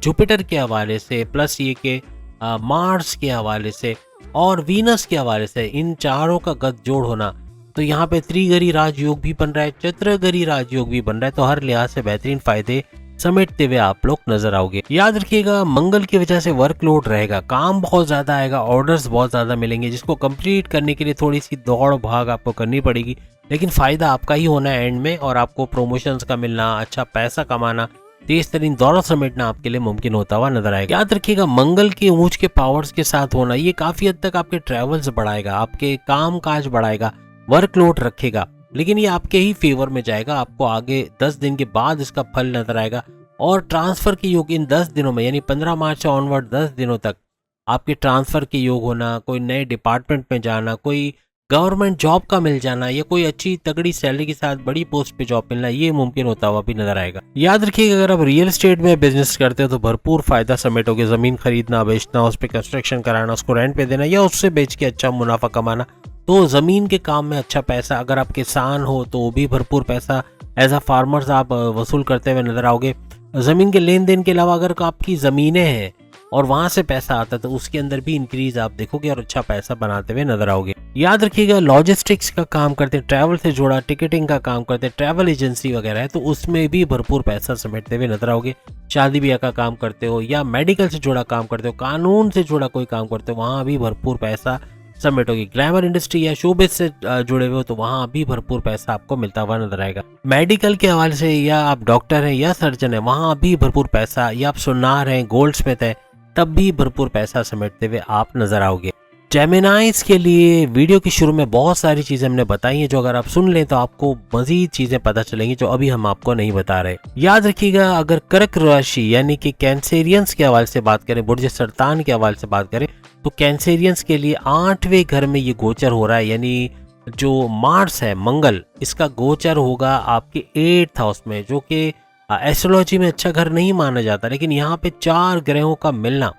Speaker 1: जुपिटर के हवाले से, प्लस ये के मार्स के हवाले से, और वीनस के हवाले से इन चारों का गठजोड़ होना, तो यहाँ पे त्रिगरी राजयोग भी बन रहा है, चतुर्गरी राजयोग भी बन रहा है। तो हर लिहाज से बेहतरीन फायदे समेटते हुए आप लोग नजर आओगे। याद रखिएगा मंगल की वजह से वर्कलोड रहेगा, काम बहुत ज्यादा आएगा, ऑर्डर्स बहुत ज्यादा मिलेंगे, जिसको कंप्लीट करने के लिए थोड़ी सी दौड़ भाग आपको करनी पड़ेगी, लेकिन फायदा आपका ही होना है एंड में, और आपको प्रमोशंस का मिलना, अच्छा पैसा कमाना, तेज तरीन दौलत समेटना आपके लिए मुमकिन होता हुआ नजर आएगा। याद रखिएगा मंगल के ऊंच के पावर्स के साथ होना ये काफी हद तक आपके ट्रेवल्स बढ़ाएगा, आपके काम काज बढ़ाएगा, वर्कलोड रखेगा, लेकिन ये आपके ही फेवर में जाएगा। आपको आगे 10 दिन के बाद इसका फल नजर आएगा। और ट्रांसफर के योग इन 10 दिनों में, यानी 15 मार्च से ऑनवर्ड 10 दिनों तक आपके ट्रांसफर के योग होना, कोई नए डिपार्टमेंट में जाना, कोई गवर्नमेंट जॉब का मिल जाना, या कोई अच्छी तगड़ी सैलरी के साथ बड़ी पोस्ट पे जॉब मिलना, ये मुमकिन होता हुआ भी नजर आएगा। याद रखिएगा अगर आप रियल एस्टेट में बिजनेस करते हो तो भरपूर फायदा समेटोगे। जमीन खरीदना, बेचना, उस पर कंस्ट्रक्शन कराना, उसको रेंट पे देना, या उससे बेच के अच्छा मुनाफा कमाना, तो जमीन के काम में अच्छा पैसा। अगर आप किसान हो तो भी भरपूर पैसा एज अ फार्मर्स आप वसूल करते हुए नजर आओगे। जमीन के लेन देन के अलावा अगर आपकी जमीनें हैं और वहां से पैसा आता है तो उसके अंदर भी इंक्रीज आप देखोगे और अच्छा पैसा बनाते हुए नजर आओगे। याद रखिएगा लॉजिस्टिक्स का काम करते, ट्रैवल से जुड़ा टिकटिंग का काम करते, ट्रैवल एजेंसी वगैरह है, तो उसमें भी भरपूर पैसा समेटते हुए नजर आओगे। शादी ब्याह का काम करते हो या मेडिकल से जुड़ा काम करते हो, कानून से जुड़ा कोई काम करते हो, वहां भी भरपूर पैसा समेटोगे। ग्लैमर इंडस्ट्री या शोबिज से जुड़े हुए हो तो वहां भी भरपूर पैसा आपको मिलता हुआ नजर आएगा। मेडिकल के हवाले से, या आप डॉक्टर हैं या सर्जन है, वहां भी भरपूर पैसा, या आप सुनार हैं, गोल्ड स्मिथ है, तब भी भरपूर पैसा समेटते हुए आप नजर आओगे। जेमिनाइज के लिए वीडियो की शुरू में बहुत सारी चीजें हमने बताई हैं, जो अगर आप सुन लें तो आपको मजीद चीजें पता चलेंगी जो अभी हम आपको नहीं बता रहे। याद रखिएगा अगर कर्क राशि यानी कि कैंसेरियंस के हवाले से बात करें, बुर्ज सरतान के हवाले से बात करें, तो कैंसेरियंस के लिए 8वें घर में ये गोचर हो रहा है, यानी जो मार्स है मंगल, इसका गोचर होगा आपके 8th हाउस में, जो कि एस्ट्रोलॉजी में अच्छा घर नहीं माना जाता, लेकिन यहाँ पे 4 ग्रहों का मिलना,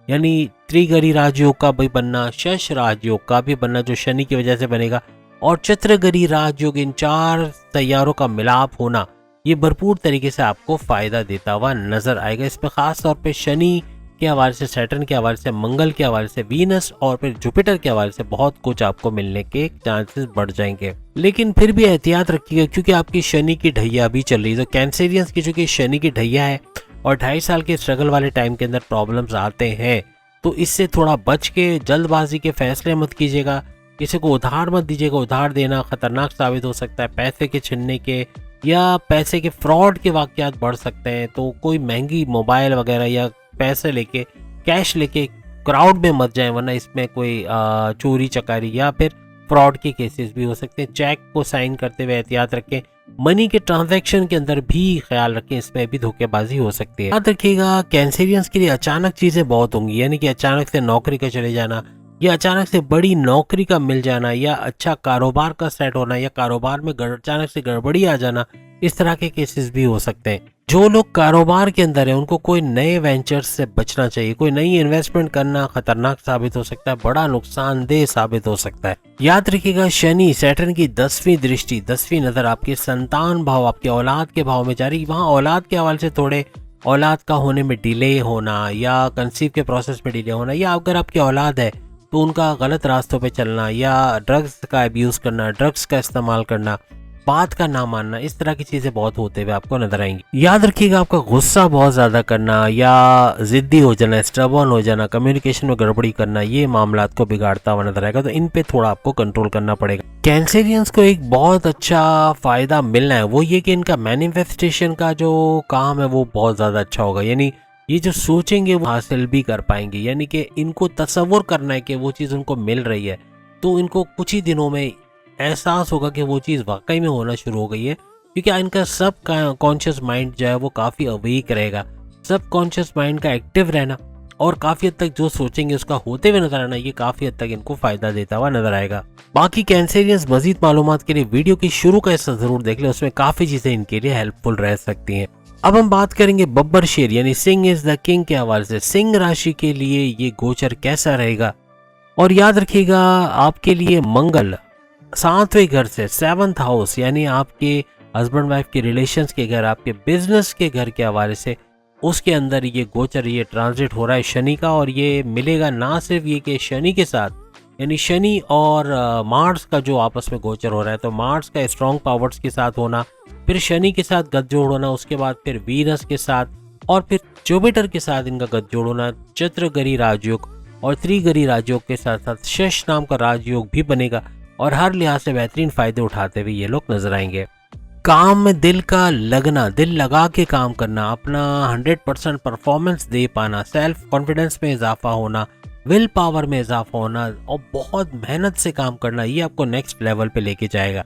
Speaker 1: यानी त्रिगरी राजयोग का भी बनना, शश राजयोग का भी बनना जो शनि की वजह से बनेगा, और चतुर्गरी राजयोग, इन 4 तैयारों का मिलाप होना, ये भरपूर तरीके से आपको फायदा देता हुआ नजर आएगा। इसमें खास तौर पे शनि के हवाले से, सैटर्न के हवाले से, मंगल के हवाले से, वीनस और फिर जुपिटर के हवाले से बहुत कुछ आपको मिलने के चांसेस बढ़ जाएंगे। लेकिन फिर भी एहतियात रखिएगा क्योंकि आपकी शनि की ढैया भी चल रही है। तो कैंसेरियंस की चूंकि शनि की ढैया है और 2.5 साल के स्ट्रगल वाले टाइम के अंदर प्रॉब्लम्स आते हैं, तो इससे थोड़ा बच के जल्दबाजी के फैसले मत कीजिएगा। किसी को उधार मत दीजिएगा, उधार देना खतरनाक साबित हो सकता है। पैसे के छीनने के या पैसे के फ्रॉड के वाकयात बढ़ सकते हैं, तो कोई महंगी मोबाइल वगैरह या पैसे लेके, कैश लेके क्राउड में मत जाएं, वरना इसमें कोई चोरी चकारी या फिर फ्रॉड के केसेस भी हो सकते हैं। चेक को साइन करते हुए एहतियात रखें। मनी के ट्रांजैक्शन के अंदर भी ख्याल रखें, इसमें भी धोखेबाजी हो सकती है। याद रखिएगा कैंसेरियंस के लिए अचानक चीजें बहुत होंगी, यानी कि अचानक से नौकरी का चले जाना, या अचानक से बड़ी नौकरी का मिल जाना, या अच्छा कारोबार का सेट होना, या कारोबार में अचानक से गड़बड़ी आ जाना, इस तरह के केसेस भी हो सकते हैं। जो लोग कारोबार के अंदर है उनको कोई नए वेंचर्स से बचना चाहिए। कोई नई इन्वेस्टमेंट करना खतरनाक साबित हो सकता है, बड़ा नुकसानदेह साबित हो सकता है। याद रखिएगा शनि सैटर्न की 10वीं दृष्टि, 10वीं नजर आपके संतान भाव, आपके औलाद के भाव में जा रही। वहां औलाद के हवाले से थोड़े औलाद का होने में डिले होना, या कंसीव के प्रोसेस में डिले होना, या अगर आपकी औलाद है तो उनका गलत रास्तों पे चलना, या ड्रग्स का अब्यूज करना, ड्रग्स का इस्तेमाल करना, बात का ना मानना, इस तरह की चीजें बहुत होते हुए आपको नजर आएंगी। याद रखिएगा आपका गुस्सा बहुत ज्यादा करना, या जिद्दी हो जाना, स्टबर्न हो जाना, कम्युनिकेशन में गड़बड़ी करना, ये मामलात को बिगाड़ता हुआ नजर आएगा, तो इन पे थोड़ा आपको कंट्रोल करना पड़ेगा। कैंसेरियंस को एक बहुत अच्छा फायदा मिलना है, वो ये कि इनका मैनिफेस्टेशन का जो काम है वो बहुत ज्यादा अच्छा होगा, यानी ये जो सोचेंगे वो हासिल भी कर पाएंगे। यानी कि इनको तसव्वुर करना है कि वो चीज़ उनको मिल रही है, तो इनको कुछ ही दिनों में एहसास होगा कि वो चीज़ वाकई में होना शुरू हो गई है, क्योंकि इनका सब कॉन्शियस माइंड जो है वो काफ़ी अवेक रहेगा। सब कॉन्शियस माइंड का एक्टिव रहना और काफ़ी हद तक जो सोचेंगे उसका होते हुए नजर आना, ये काफ़ी हद तक इनको फ़ायदा देता हुआ नजर आएगा। बाकी कैंसेरियंस मजीद मालूमात के लिए वीडियो की शुरू का हिस्सा ज़रूर देख लें, उसमें काफ़ी चीज़ें इनके लिए हेल्पफुल रह सकती हैं। अब हम बात करेंगे बब्बर शेर यानी सिंह इज द किंग के हवाले से। सिंह राशि के लिए ये गोचर कैसा रहेगा, और याद रखिएगा आपके लिए मंगल 7वें घर से 7th हाउस यानी आपके हस्बैंड वाइफ के रिलेशंस के घर, आपके बिजनेस के घर के हवाले से उसके अंदर ये गोचर, ये ट्रांजिट हो रहा है शनि का। और ये मिलेगा ना सिर्फ ये कि शनि के साथ, यानी शनि और मार्स का जो आपस में गोचर हो रहा है, तो मार्स का स्ट्रॉन्ग पावर्स के साथ होना, फिर शनि के साथ गठजोड़ होना, उसके बाद फिर वीनस के साथ और फिर जुपिटर के साथ इनका गठजोड़ होना, चतुर्ग्रही राजयोग और त्रिग्रही राजयोग के साथ साथ शश नाम का राजयोग भी बनेगा। और हर लिहाज से बेहतरीन फायदे उठाते हुए ये लोग नजर आएंगे। काम में दिल का लगना, दिल लगा के काम करना, अपना 100% परफॉर्मेंस दे पाना, सेल्फ कॉन्फिडेंस में इजाफा होना, विल पावर में इजाफा होना और बहुत मेहनत से काम करना, ये आपको नेक्स्ट लेवल पे लेके जाएगा।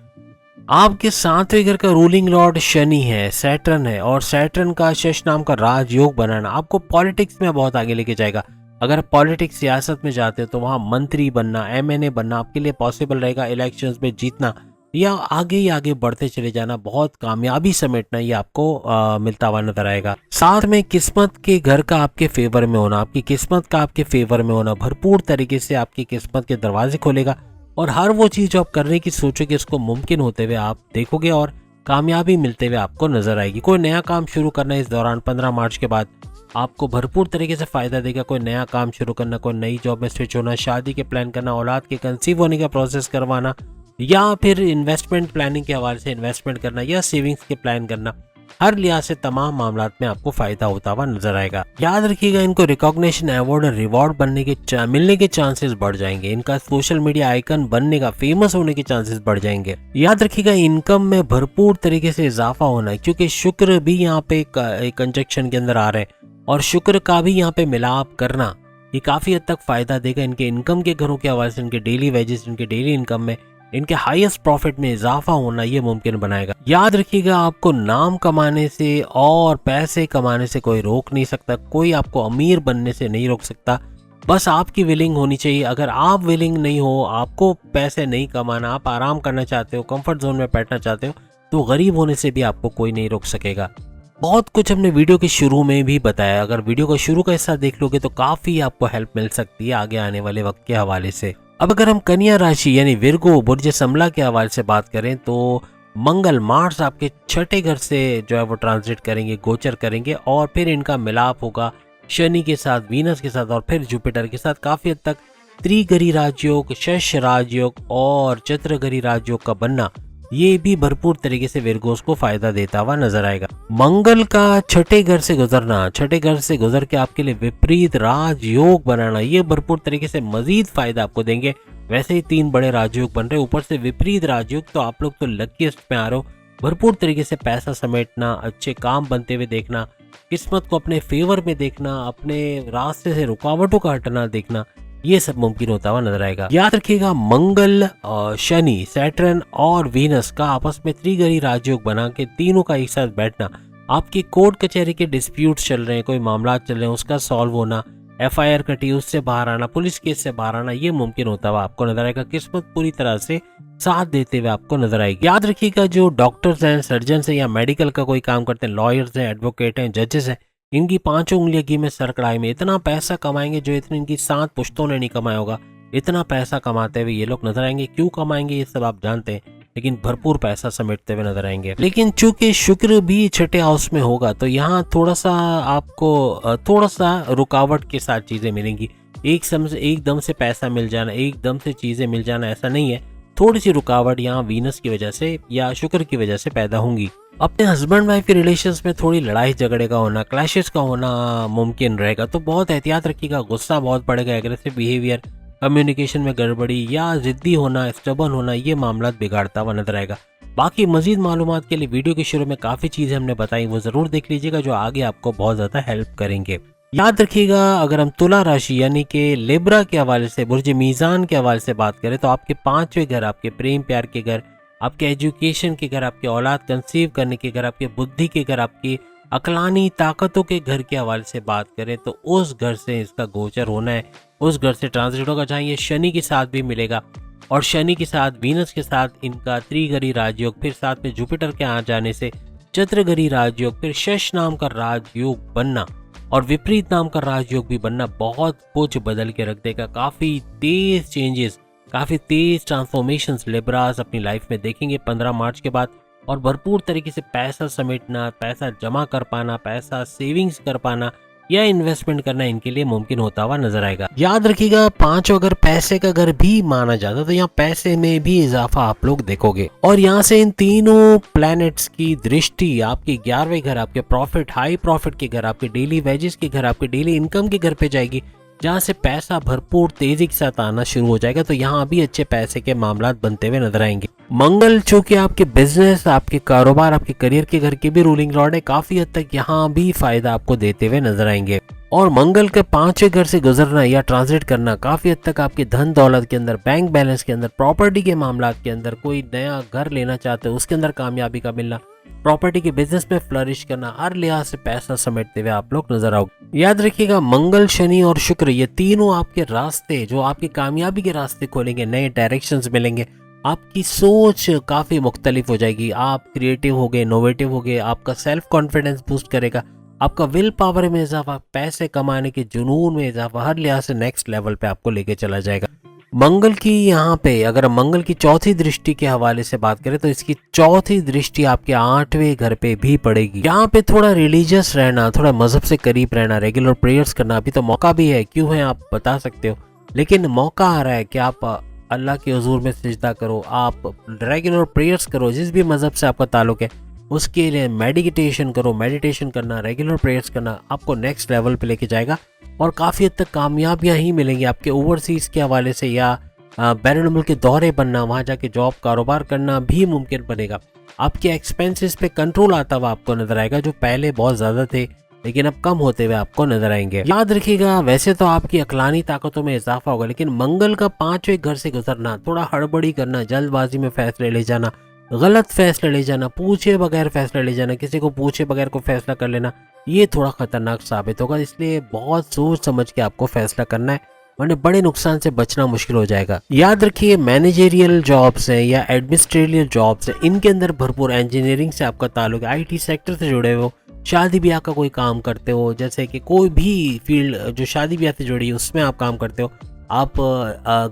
Speaker 1: आपके 7वें घर का रूलिंग लॉर्ड शनि है, सैटर्न है, और सैटर्न का शश नाम का राजयोग बनाना आपको पॉलिटिक्स में बहुत आगे लेके जाएगा। अगर पॉलिटिक्स सियासत में जाते हो तो वहां मंत्री बनना, एमएनए बनना आपके लिए पॉसिबल रहेगा। इलेक्शंस में जीतना या आगे ही आगे बढ़ते चले जाना, बहुत कामयाबी समेटना, ये आपको मिलता हुआ नजर आएगा। साथ में किस्मत के घर का आपके फेवर में होना, आपकी किस्मत का आपके फेवर में होना भरपूर तरीके से आपकी किस्मत के दरवाजे खोलेगा। और हर वो चीज जो आप करने की सोचोगे उसको मुमकिन होते हुए आप देखोगे और कामयाबी मिलते हुए आपको नजर आएगी। कोई नया काम शुरू करना इस दौरान 15 मार्च के बाद आपको भरपूर तरीके से फायदा देगा। कोई नया काम शुरू करना, कोई नई जॉब में स्विच होना, शादी के प्लान करना, औलाद के कंसीव होने का प्रोसेस करवाना, या फिर इन्वेस्टमेंट प्लानिंग के हवाले से इन्वेस्टमेंट करना या सेविंग्स के प्लान करना, हर लिहाज से तमाम मामलात में आपको फायदा होता हुआ नजर आएगा। याद रखिएगा, इनको रिकॉग्निशन, अवार्ड और रिवॉर्ड मिलने के चांसेस बढ़ जाएंगे। इनका सोशल मीडिया आइकन बनने का, फेमस होने के चांसेस बढ़ जाएंगे। याद रखिएगा, इनकम में भरपूर तरीके से इजाफा होना है, क्योंकि शुक्र भी यहाँ पे एक कंजक्शन के अंदर आ रहे हैं और शुक्र का भी यहाँ पे मिलाप करना ये काफी हद तक फायदा देगा। इनके इनकम के घरों के हवाले से, इनके डेली वेजेस, इनके डेली इनकम में, इनके हाईएस्ट प्रॉफिट में इजाफा होना ये मुमकिन बनाएगा। याद रखिएगा, आपको नाम कमाने से और पैसे कमाने से कोई रोक नहीं सकता, कोई आपको अमीर बनने से नहीं रोक सकता। बस आपकी विलिंग होनी चाहिए। अगर आप विलिंग नहीं हो, आपको पैसे नहीं कमाना, आप आराम करना चाहते हो, कंफर्ट जोन में बैठना चाहते हो, तो गरीब होने से भी आपको कोई नहीं रोक सकेगा। बहुत कुछ हमने वीडियो के शुरू में भी बताया। अगर वीडियो का शुरू का हिस्सा देख लोगे तो काफी आपको हेल्प मिल सकती है आगे आने वाले वक्त के हवाले से। अब अगर हम कन्या राशि यानी विर्गो बुर्ज समला के हवाले से बात करें तो मंगल, मार्स आपके 6ठे घर से जो है वो ट्रांजिट करेंगे, गोचर करेंगे, और फिर इनका मिलाप होगा शनि के साथ, वीनस के साथ और फिर जुपिटर के साथ। काफी हद तक त्रिग्रही राजयोग, शश राजयोग और चतुर्ग्रही राजयोग का बनना ये भी भरपूर तरीके से विर्गोस को फायदा देता हुआ नजर आएगा। मंगल का 6ठे घर से गुजरना, 6ठे घर से गुजर के आपके लिए विपरीत राजयोग बनाना, ये भरपूर तरीके से मजीद फायदा आपको देंगे। वैसे ही 3 बड़े राजयोग बन रहे, ऊपर से विपरीत राजयोग, तो आप लोग तो लकीस्ट में आ रहे हो। भरपूर तरीके से पैसा समेटना, अच्छे काम बनते हुए देखना, किस्मत को अपने फेवर में देखना, अपने रास्ते से रुकावटों का हटना देखना, ये सब मुमकिन होता हुआ नजर आएगा। याद रखिएगा, मंगल, शनि, सैटर्न और वीनस का आपस में त्रिग्रही राजयोग बना के तीनों का एक साथ बैठना, आपकी कोर्ट कचहरी के डिस्प्यूट्स चल रहे हैं, कोई मामला चल रहे हैं, उसका सॉल्व होना, एफआईआर कटी उससे बाहर आना, पुलिस केस से बाहर आना, ये मुमकिन होता हुआ आपको नजर आएगा। किस्मत पूरी तरह से साथ देते हुए आपको नजर आएगी। याद रखिएगा, जो डॉक्टर्स हैं, सर्जन हैं या मेडिकल का कोई काम करते हैं, लॉयर्स हैं, एडवोकेट हैं, जजेस हैं, इनकी 5 उंगलियां घी में सर कढ़ाई में, इतना पैसा कमाएंगे जो इतनी इनकी 7 पुश्तों ने नहीं कमाया होगा। इतना पैसा कमाते हुए ये लोग नजर आएंगे। क्यों कमाएंगे ये सब आप जानते हैं, लेकिन भरपूर पैसा समेटते हुए नजर आएंगे। लेकिन चूंकि शुक्र भी 6ठे हाउस में होगा तो यहाँ थोड़ा सा आपको थोड़ा सा रुकावट के साथ चीजें मिलेंगी। एकदम से पैसा मिल जाना, एकदम से चीजें मिल जाना, ऐसा नहीं है। थोड़ी सी रुकावट यहाँ वीनस की वजह से या शुक्र की वजह से पैदा होंगी। अपने हस्बैंड वाइफ के रिलेशंस में थोड़ी लड़ाई झगड़े का होना, क्लैशेस का होना मुमकिन रहेगा, तो बहुत एहतियात रखिएगा। गुस्सा बहुत बढ़ेगा, एग्रेसिव बिहेवियर, कम्युनिकेशन में गड़बड़ी या जिद्दी होना, स्टबर्न होना, ये मामला बिगाड़ता हुआ नजर आएगा। बाकी मजीद मालूमात के लिए वीडियो के शुरू में काफी चीजें हमने बताई, वो जरूर देख लीजिएगा, जो आगे आपको बहुत ज्यादा हेल्प करेंगे। याद रखिएगा, अगर हम तुला राशि यानी कि लिब्रा के हवाले से, बुर्ज मीजान के हवाले से बात करें तो आपके 5वें घर, आपके प्रेम प्यार के घर, आपके एजुकेशन के घर, आपके औलाद कंसीव करने के घर, आपके बुद्धि के घर, आपकी अकलानी ताकतों के घर के हवाले से बात करें तो उस घर से इसका गोचर होना है, उस घर से ट्रांजिट होगा जहाँ ये शनि के साथ भी मिलेगा और शनि के साथ, वीनस के साथ इनका त्रिग्रही राजयोग, फिर साथ में जुपिटर के आ जाने से चतुर्ग्रही राजयोग, फिर शश नाम का राजयोग बनना और विपरीत नाम का राजयोग भी बनना बहुत कुछ बदल के रख देगा। काफी तेज चेंजेस, काफी तेज ट्रांसफॉर्मेशंस लिब्रास अपनी लाइफ में देखेंगे 15 मार्च के बाद। और भरपूर तरीके से पैसा समेटना, पैसा जमा कर पाना, पैसा सेविंग्स कर पाना या इन्वेस्टमेंट करना इनके लिए मुमकिन होता हुआ नजर आएगा। याद रखिएगा, पांचों अगर पैसे का घर भी माना जाता तो यहाँ पैसे में भी इजाफा आप लोग देखोगे। और यहाँ से इन तीनों प्लैनेट्स की दृष्टि आपके 11वें घर, आपके प्रॉफिट, हाई प्रॉफिट के घर, आपके डेली वेजेस के घर, आपके डेली इनकम के घर पे जाएगी, जहाँ से पैसा भरपूर तेजी के साथ आना शुरू हो जाएगा। तो यहाँ भी अच्छे पैसे के मामलात बनते हुए नजर आएंगे। मंगल चूंकि आपके बिजनेस, आपके कारोबार, आपके करियर के घर के भी रूलिंग लॉर्ड है, काफी हद तक यहाँ भी फायदा आपको देते हुए नजर आएंगे। और मंगल के 5वें घर से गुजरना या ट्रांजिट करना काफी हद तक आपके धन दौलत के अंदर, बैंक बैलेंस के अंदर, प्रॉपर्टी के मामलात के अंदर, कोई नया घर लेना चाहते हो उसके अंदर कामयाबी का मिलना, प्रॉपर्टी के बिजनेस में फ्लरिश करना, हर लिहाज से पैसा समेटते हुए आप लोग नजर आओगे। याद रखिएगा, मंगल, शनि और शुक्र ये तीनों आपके रास्ते, जो आपकी कामयाबी के रास्ते खोलेंगे, नए डायरेक्शंस मिलेंगे। आपकी सोच काफी मुख्तलिफ हो जाएगी, आप क्रिएटिव हो गए, इनोवेटिव हो गए, आपका सेल्फ कॉन्फिडेंस बूस्ट करेगा, आपका विल पावर में इजाफा, पैसे कमाने के जुनून में इजाफा, हर लिहाज से नेक्स्ट लेवल पे आपको लेके चला जाएगा। मंगल की यहाँ पे अगर मंगल की चौथी दृष्टि के हवाले से बात करें तो इसकी चौथी दृष्टि आपके 8वें घर पे भी पड़ेगी। यहाँ पे थोड़ा रिलीजियस रहना, थोड़ा मजहब से करीब रहना, रेगुलर प्रेयर्स करना, अभी तो मौका भी है, क्यों है आप बता सकते हो, लेकिन मौका आ रहा है कि आप अल्लाह के हुजूर में सिजदा करो, आप रेगुलर प्रेयर्स करो, जिस भी मजहब से आपका ताल्लुक है उसके लिए मेडिटेशन करो। मेडिटेशन करना, रेगुलर प्रेयर्स करना आपको नेक्स्ट लेवल पे लेके जाएगा और काफ़ी हद तक कामयाबियां ही मिलेंगी आपके ओवरसीज़ के हवाले से, या बैरून मुल्क के दौरे बनना, वहाँ जाके जॉब कारोबार करना भी मुमकिन बनेगा। आपके एक्सपेंसेस पे कंट्रोल आता हुआ आपको नजर आएगा, जो पहले बहुत ज़्यादा थे लेकिन अब कम होते हुए आपको नजर आएंगे। याद रखिएगा, वैसे तो आपकी अकलानी ताकतों में इजाफा होगा, लेकिन मंगल का 5वें घर से गुजरना, थोड़ा हड़बड़ी करना, जल्दबाजी में फैसले ले जाना, गलत फैसले ले जाना, पूछे बगैर फैसला ले जाना, किसी को पूछे बगैर को फैसला कर लेना, ये थोड़ा खतरनाक साबित होगा। इसलिए बहुत सोच समझ के आपको फैसला करना है, वरना बड़े नुकसान से बचना मुश्किल हो जाएगा। याद रखिए, मैनेजरियल जॉब्स हैं या एडमिनिस्ट्रेटिव जॉब्स हैं, इनके अंदर भरपूर, इंजीनियरिंग से आपका ताल्लुक है, IT सेक्टर से जुड़े हो, शादी ब्याह का कोई काम करते हो, जैसे कि कोई भी फील्ड जो शादी ब्याह से जुड़ी है उसमें आप काम करते हो, आप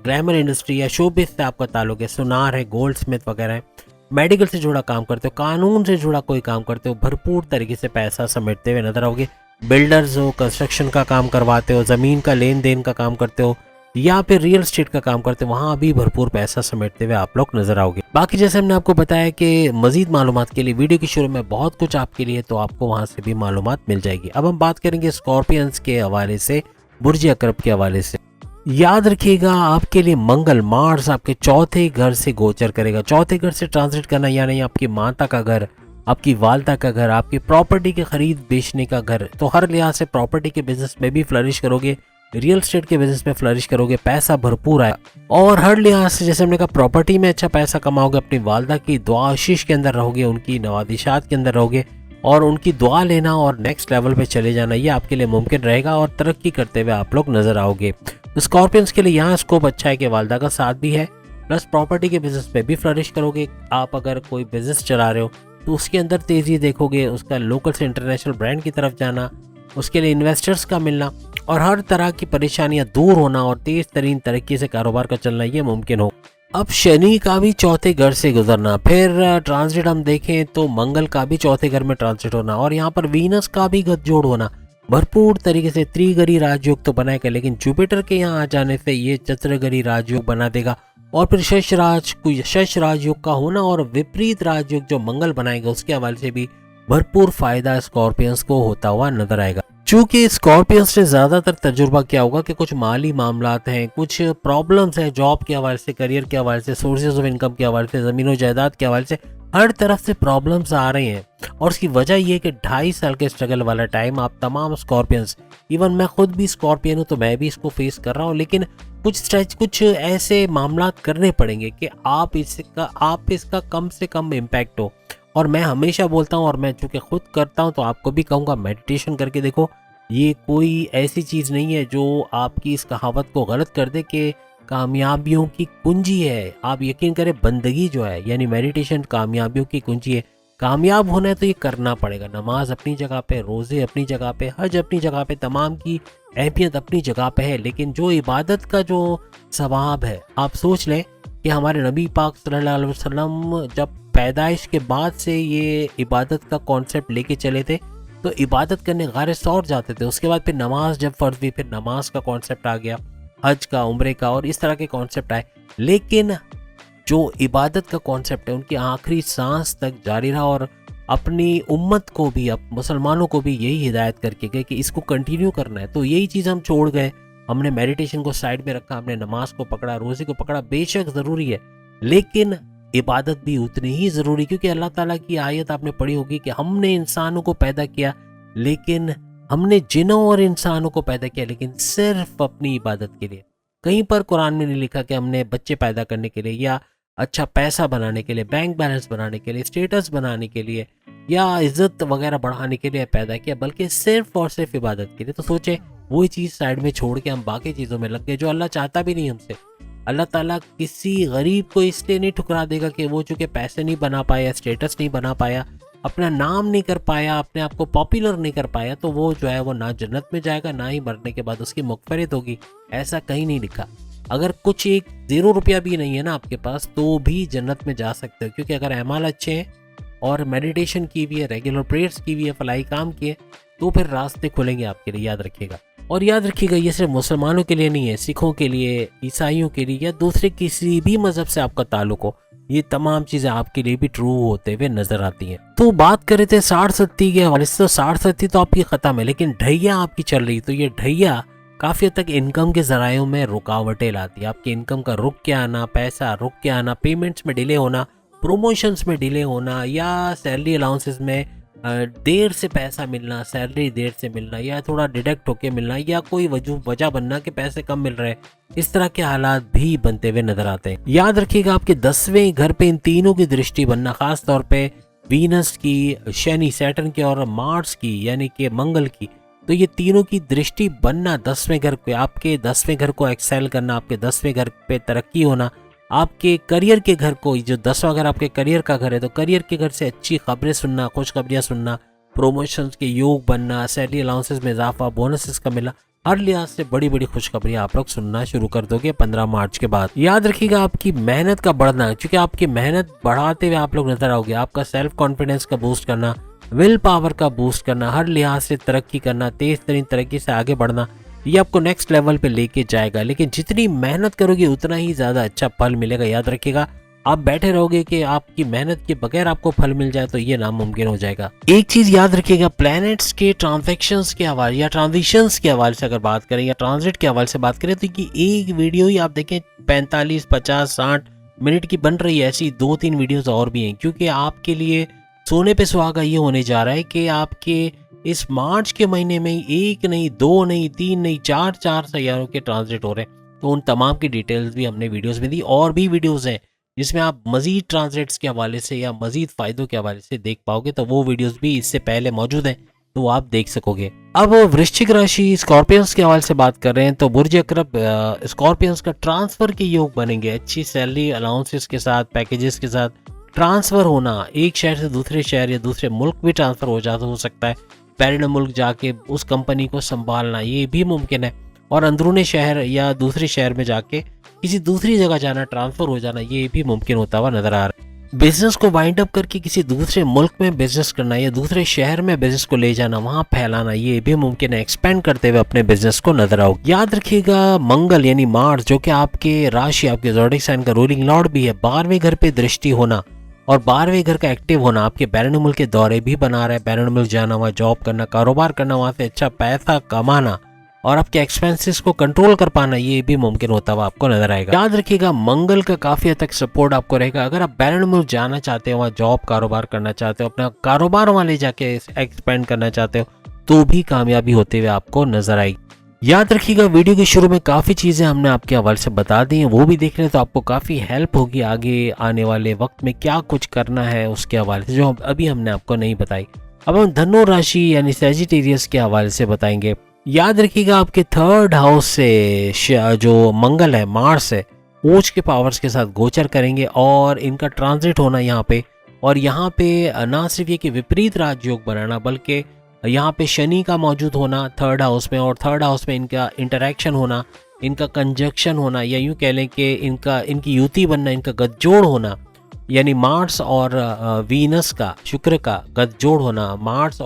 Speaker 1: ग्लैमर इंडस्ट्री या शोबिज से आपका ताल्लुक है, सुनार है, गोल्ड स्मिथ वगैरह है, मेडिकल से जुड़ा काम करते हो, कानून से जुड़ा कोई काम करते हो, भरपूर तरीके से पैसा समेटते हुए नजर आओगे। बिल्डर्स हो, कंस्ट्रक्शन का काम करवाते हो, ज़मीन का लेन देन का काम करते हो, या फिर रियल एस्टेट का काम करते हो, वहाँ भी भरपूर पैसा समेटते हुए आप लोग नजर आओगे। बाकी जैसे हमने आपको बताया कि मजीद मालूमात के लिए वीडियो के शुरू में बहुत कुछ आपके लिए, तो आपको वहाँ से भी मालूमात मिल जाएगी। अब हम बात करेंगे स्कॉर्पियंस के हवाले से, बुर्ज अकरब के हवाले से। याद रखिएगा, आपके लिए मंगल, मार्स आपके 4थे घर से गोचर करेगा। 4थे घर से ट्रांजिट करना यानी आपकी माता का घर, आपकी वालदा का घर, आपकी प्रॉपर्टी के खरीद बेचने का घर, तो हर लिहाज से प्रॉपर्टी के बिजनेस में भी फ्लरिश करोगे, रियल एस्टेट के बिजनेस में फ्लरिश करोगे, पैसा भरपूर आया, और हर लिहाज से जैसे हमने कहा प्रॉपर्टी में अच्छा पैसा कमाओगे, अपनी वालदा की दुआ आशीष के अंदर रहोगे, उनकी नवादिशात के अंदर रहोगे, और उनकी दुआ लेना और नेक्स्ट लेवल पे चले जाना ये आपके लिए मुमकिन रहेगा, और तरक्की करते हुए आप लोग नजर आओगे। तो स्कॉर्पियंस के लिए यहाँ स्कोप अच्छा है कि वालदा का साथ भी है, प्लस प्रॉपर्टी के बिजनेस में भी फ्लरिश करोगे। आप अगर कोई बिजनेस चला रहे हो तो उसके अंदर तेजी देखोगे, उसका लोकल से इंटरनेशनल ब्रांड की तरफ जाना, उसके लिए इन्वेस्टर्स का मिलना, और हर तरह की परेशानियां दूर होना, और तेज तरीन तरीके से कारोबार का चलना ये मुमकिन हो। अब शनि का भी 4थे घर से गुजरना, फिर ट्रांजिट हम देखें तो मंगल का भी 4थे घर में ट्रांजिट होना, और यहाँ पर वीनस का भी गठजोड़ होना, भरपूर तरीके से त्रिगरी राजयोग तो बनाएगा, लेकिन जुपिटर के यहाँ आ जाने से ये चतुर्गरी राजयोग बना देगा, और फिर शश राजयोग का होना और विपरीत राजयोग जो मंगल बनाएगा उसके हवाले से भी भरपूर फायदा स्कॉर्पियंस को होता हुआ नजर आएगा। चूंकि स्कॉर्पियंस ने ज्यादातर तजुर्बा किया होगा कि कुछ माली मामलात हैं, कुछ प्रॉब्लम्स हैं, जॉब के हवाले से, करियर के हवाले से, सोर्सेज ऑफ इनकम के हवाले से, जमीन जायदाद के हवाले से, हर तरफ से प्रॉब्लम्स आ रही हैं, और उसकी वजह यह कि 2.5 साल के स्ट्रगल वाला टाइम आप तमाम स्कॉर्पियंस, इवन मैं खुद भी स्कॉर्पियन हूं तो मैं भी इसको फेस कर रहा हूं, लेकिन कुछ ऐसे मामलात करने पड़ेंगे कि आप इसका कम से कम इम्पैक्ट हो। और मैं हमेशा बोलता हूं, और मैं चूंकि खुद करता हूं तो आपको भी कहूँगा, मेडिटेशन करके देखो, ये कोई ऐसी चीज़ नहीं है जो आपकी इस कहावत को गलत कर दे कि कामयाबियों की कुंजी है। आप यकीन करें, बंदगी जो है यानी मेडिटेशन कामयाबियों की कुंजी है। कामयाब होना है तो ये करना पड़ेगा। नमाज अपनी जगह पे, रोज़े अपनी जगह पे, हज अपनी जगह पे, तमाम की अहमियत अपनी जगह पे है, लेकिन जो इबादत का जो सवाब है, आप सोच लें कि हमारे नबी पाक सल्लल्लाहु अलैहि वसल्लम जब पैदाइश के बाद से ये इबादत का कॉन्सेप्ट लेके चले थे, तो इबादत करने गारे सौर जाते थे। उसके बाद फिर नमाज जब फर्ज हुई, फिर नमाज का कॉन्सेप्ट आ गया, हज का, उम्रे का, और इस तरह के कॉन्सेप्ट आए। लेकिन जो इबादत का कॉन्सेप्ट है उनकी आखिरी सांस तक जारी रहा, और अपनी उम्मत को भी, मुसलमानों को भी यही हिदायत करके गए कि इसको कंटिन्यू करना है। तो यही चीज़ हम छोड़ गए, हमने मेडिटेशन को साइड में रखा, हमने नमाज को पकड़ा, रोज़े को पकड़ा। बेशक ज़रूरी है, लेकिन इबादत भी उतनी ही ज़रूरी, क्योंकि अल्लाह ताला की आयत आपने पढ़ी होगी कि हमने इंसानों को पैदा किया, लेकिन हमने जिन्नों और इंसानों को पैदा किया लेकिन सिर्फ अपनी इबादत के लिए। कहीं पर कुरान में नहीं लिखा कि हमने बच्चे पैदा करने के लिए, या अच्छा पैसा बनाने के लिए, बैंक बैलेंस बनाने के लिए, स्टेटस बनाने के लिए, या इज्जत वगैरह बढ़ाने के लिए पैदा किया, बल्कि सिर्फ और सिर्फ इबादत के लिए। तो सोचे वही चीज़ साइड में छोड़ के हम बाकी चीज़ों में लग गए, जो अल्लाह चाहता भी नहीं हमसे। अल्लाह ताला किसी गरीब को इसलिए नहीं ठुकरा देगा कि वो चूँकि पैसे नहीं बना पाया, स्टेटस नहीं बना पाया, अपना नाम नहीं कर पाया, अपने आप को पॉपुलर नहीं कर पाया, तो वो जो है वो ना जन्नत में जाएगा, ना ही मरने के बाद उसकी मग़फ़िरत होगी। ऐसा कहीं नहीं लिखा। अगर कुछ एक 0 रुपया भी नहीं है ना आपके पास, तो भी जन्नत में जा सकते हो, क्योंकि अगर अमाल अच्छे हैं और मेडिटेशन की भी है, रेगुलर प्रेयर्स की भी है, फलाई काम की है, तो फिर रास्ते खुलेंगे आपके लिए, याद रखिएगा। और याद रखिएगा ये सिर्फ मुसलमानों के लिए नहीं है, सिखों के लिए, ईसाइयों के लिए, या दूसरे किसी भी मजहब से आपका ताल्लुक हो, ये तमाम चीज़ें आपके लिए भी ट्रू होते हुए नजर आती हैं। तो बात कर रहे थे 60-70 के हवाले से, तो 60-70 तो आपकी ख़त्म है, लेकिन ढैया आपकी चल रही। तो ये ढैया काफ़ी हद तक इनकम के ज़रायों में रुकावटें लाती है। आपकी इनकम का रुक के आना, पैसा रुक के आना, पेमेंट्स में डिले होना, प्रमोशंस में डिले होना, या सैलरी अलाउंसेस में देर से पैसा मिलना, सैलरी देर से मिलना, या थोड़ा डिडक्ट होके मिलना, या कोई वजह बनना कि पैसे कम मिल रहे हैं। इस तरह के हालात भी बनते हुए नजर आते हैं। याद रखिएगा आपके 10वें घर पे इन तीनों की दृष्टि बनना, खास तौर पे वीनस की, शनि सैटर्न की, और मार्स की यानी कि मंगल की, तो ये तीनों की दृष्टि बनना 10वें घर पे, आपके 10वें घर को एक्सेल करना, आपके 10वें घर पे तरक्की होना, आपके करियर के घर को, जो 10वां घर आपके करियर का घर है, तो करियर के घर से अच्छी खबरें सुनना, खुशखबरियां सुनना, प्रमोशंस के योग बनना, सैलरी अलाउंसेस में इजाफा, बोनसेस का मिला, हर लिहाज से बड़ी बड़ी खुशखबरियां आप लोग सुनना शुरू कर दोगे 15 मार्च के बाद। याद रखिएगा आपकी मेहनत का बढ़ना, क्योंकि आपकी मेहनत बढ़ाते हुए आप लोग नजर आओगे, आपका सेल्फ कॉन्फिडेंस का बूस्ट करना, विल पावर का बूस्ट करना, हर लिहाज से तरक्की करना, तेज तरीन तरक्की से आगे बढ़ना, ये आपको नेक्स्ट लेवल पे लेके जाएगा। लेकिन जितनी मेहनत करोगे उतना ही ज़्यादा अच्छा फल मिलेगा। याद रखिएगा, आप बैठे रहोगे कि आपकी मेहनत के बगैर आपको फल मिल जाए, तो ये नामुमकिन हो जाएगा। एक चीज़ याद रखिएगा, प्लैनेट्स के ट्रांजैक्शंस के हवाले या ट्रांजिशंस के हवाले से अगर बात करें, या ट्रांजिट के हवाले से बात करें, तो कि एक वीडियो ही आप देखें 45, 50, 60 मिनट की बन रही है। ऐसी 2-3 वीडियोज़ और भी हैं, क्योंकि आपके लिए सोने पे सुहागा ये होने जा रहा है कि आपके इस मार्च के महीने में 1 नहीं, 2 नहीं, 3 नहीं, 4 सैयारों के ट्रांजिट हो रहे हैं। तो उन तमाम की डिटेल्स भी हमने वीडियोस में दी, और भी वीडियोस हैं जिसमें आप मजीद ट्रांजिट्स के हवाले से या मजीद फ़ायदों के हवाले से देख पाओगे। तो वो वीडियोस भी इससे पहले मौजूद हैं, तो आप देख सकोगे। अब वृश्चिक राशि स्कॉर्पियंस के हवाले से बात कर रहे हैं, तो बुर्ज अकरब स्कॉर्पियंस का ट्रांसफ़र के योग बनेंगे, अच्छी सैलरी अलाउंसेस के साथ, पैकेजेस के साथ ट्रांसफ़र होना, एक शहर से दूसरे शहर या दूसरे मुल्क भी ट्रांसफ़र हो सकता है, पैरेंट मुल्क जाके उस कंपनी को संभालना ये भी मुमकिन है, और अंदरूनी शहर या दूसरे शहर में जाके किसी दूसरी जगह जाना, ट्रांसफ़र हो जाना, ये भी मुमकिन होता हुआ नज़र आ रहा है। बिजनेस को वाइंड अप करके किसी दूसरे मुल्क में बिजनेस करना या दूसरे शहर में बिजनेस को ले जाना, वहाँ फैलाना, ये भी मुमकिन है। एक्सपेंड करते हुए अपने बिजनेस को नजर आओ। याद रखिएगा मंगल यानी मार्स, जो कि आपके राशि, आपके ज़ोडिएक साइन का रूलिंग लॉर्ड भी है, 12वें घर पे दृष्टि होना और 12वें घर का एक्टिव होना, आपके बैरून मुल्क के दौरे भी बना रहा है। बैरून मुल्क जाना, वहाँ जॉब करना, कारोबार करना, वहाँ से अच्छा पैसा कमाना और आपके एक्सपेंसेस को कंट्रोल कर पाना, ये भी मुमकिन होता हुआ आपको नजर आएगा। याद रखिएगा मंगल का काफी हद तक सपोर्ट आपको रहेगा। अगर आप बैरून मुल्क जाना चाहते हो, वहाँ जॉब कारोबार करना चाहते हो, अपना कारोबार वहाँ ले जाके एक्सपेंड करना चाहते हो, तो भी कामयाबी होते हुए आपको नजर आएगी। याद रखिएगा वीडियो के शुरू में काफ़ी चीज़ें हमने आपके हवाले से बता दी हैं, वो भी देख लें तो आपको काफ़ी हेल्प होगी आगे आने वाले वक्त में क्या कुछ करना है उसके हवाले से, जो अभी हमने आपको नहीं बताई। अब हम धनु राशि यानी सैजिटेरियस के हवाले से बताएंगे। याद रखिएगा आपके 3rd हाउस से जो मंगल है, मार्स है, ऊंच के पावर्स के साथ गोचर करेंगे और इनका ट्रांजिट होना यहाँ पे, और यहाँ पे ना सिर्फ ये कि विपरीत राजयोग बनाना, बल्कि यहाँ पे शनि का मौजूद होना 3rd हाउस में, और 3rd हाउस में इनका इंटरेक्शन होना, इनका कंजक्शन होना, या यूँ कह लें कि इनकी युति बनना, इनका गठजोड़ होना, यानी मार्स और वीनस का, शुक्र का गठजोड़ होना, मार्स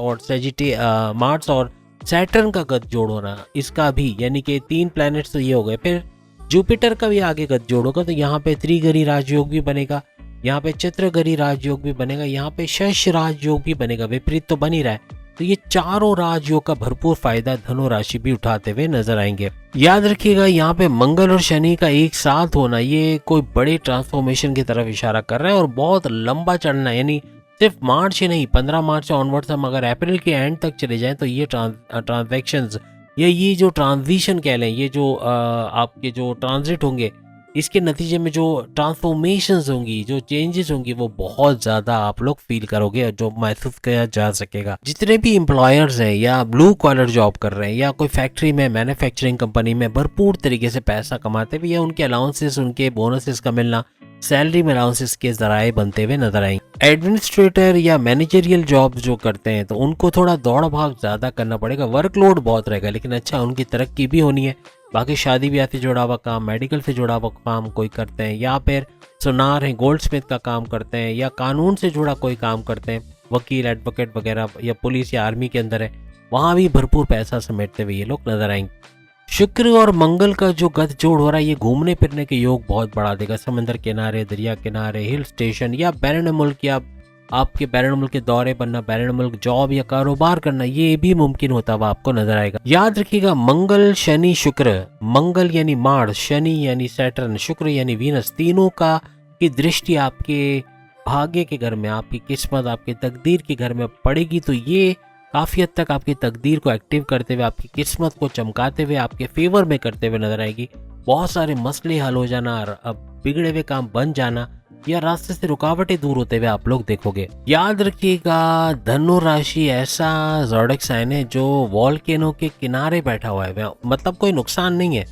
Speaker 1: और सैटर्न का गठजोड़ होना, इसका भी, यानी कि 3 प्लैनेट्स तो ये हो गए। फिर जुपिटर का भी आगे गठजोड़ होगा, तो यहाँ पे त्रिगरी राजयोग भी बनेगा, यहाँ पे चित्रगरी राजयोग भी बनेगा, यहाँ पे शश राजयोग भी बनेगा, विपरीत तो बन ही रहा है। तो ये चारों राजयोग का भरपूर फायदा धनु राशि भी उठाते हुए नजर आएंगे। याद रखिएगा, यहाँ पे मंगल और शनि का एक साथ होना ये कोई बड़े ट्रांसफॉर्मेशन की तरफ इशारा कर रहा है और बहुत लंबा चलना है। यानी सिर्फ मार्च ही नहीं, 15 मार्च से ऑनवर्ड्स हम अगर अप्रैल के एंड तक चले जाएं तो ये ट्रांजैक्शंस या ये जो ट्रांजिशन कह लें, ये जो आपके जो ट्रांजिट होंगे, इसके नतीजे में जो ट्रांसफॉर्मेशंस होंगी, जो चेंजेस होंगी, वो बहुत ज़्यादा आप लोग फील करोगे और जो महसूस किया जा सकेगा। जितने भी एम्प्लॉयर्स हैं या ब्लू कॉलर जॉब कर रहे हैं या कोई फैक्ट्री में, मैन्युफैक्चरिंग कंपनी में भरपूर तरीके से पैसा कमाते हुए या उनके अलाउंसेस, उनके बोनसेस का मिलना, सैलरी में अलाउंसेस के जराए बनते हुए नजर आएंगे। एडमिनिस्ट्रेटर या मैनेजरियल जॉब जो करते हैं तो उनको थोड़ा दौड़ भाग ज़्यादा करना पड़ेगा, वर्कलोड बहुत रहेगा, लेकिन अच्छा उनकी तरक्की भी होनी है। बाकी शादी ब्याह से जुड़ा हुआ काम, मेडिकल से जुड़ा हुआ काम कोई करते हैं, या फिर सुनार हैं, गोल्ड स्मिथ का काम करते हैं, या कानून से जुड़ा कोई काम करते हैं, वकील, एडवोकेट वगैरह, या पुलिस या आर्मी के अंदर है, वहाँ भी भरपूर पैसा समेटते हुए ये लोग नजर आएंगे। शुक्र और मंगल का जो गठजोड़ हो रहा है ये घूमने फिरने के योग बहुत बढ़ा देगा। समंदर किनारे, दरिया किनारे, हिल स्टेशन या बैरून मुल्क, या आपके बैरून मुल्क के दौरे बनना, बैरून मुल्क जॉब या कारोबार करना, ये भी मुमकिन होता हुआ आपको नजर आएगा। याद रखिएगा, मंगल शनि शुक्र, मंगल यानी मार्स, शनि यानी सैटर्न, शुक्र यानी वीनस, तीनों का की दृष्टि आपके भाग्य के घर में, आपकी किस्मत, आपकी तकदीर के घर में पड़ेगी, तो ये काफ़ी हद तक आपकी तकदीर को एक्टिव करते हुए, आपकी किस्मत को चमकाते हुए, आपके फेवर में करते हुए नजर आएगी। बहुत सारे मसले हल हो जाना, बिगड़े हुए काम बन जाना, या रास्ते से रुकावटें दूर होते हुए आप लोग देखोगे। याद रखिएगा, धनु राशि ऐसा ज़ोडिएक साइन है जो वॉल्केनो के किनारे बैठा हुआ है, मतलब कोई नुकसान नहीं है।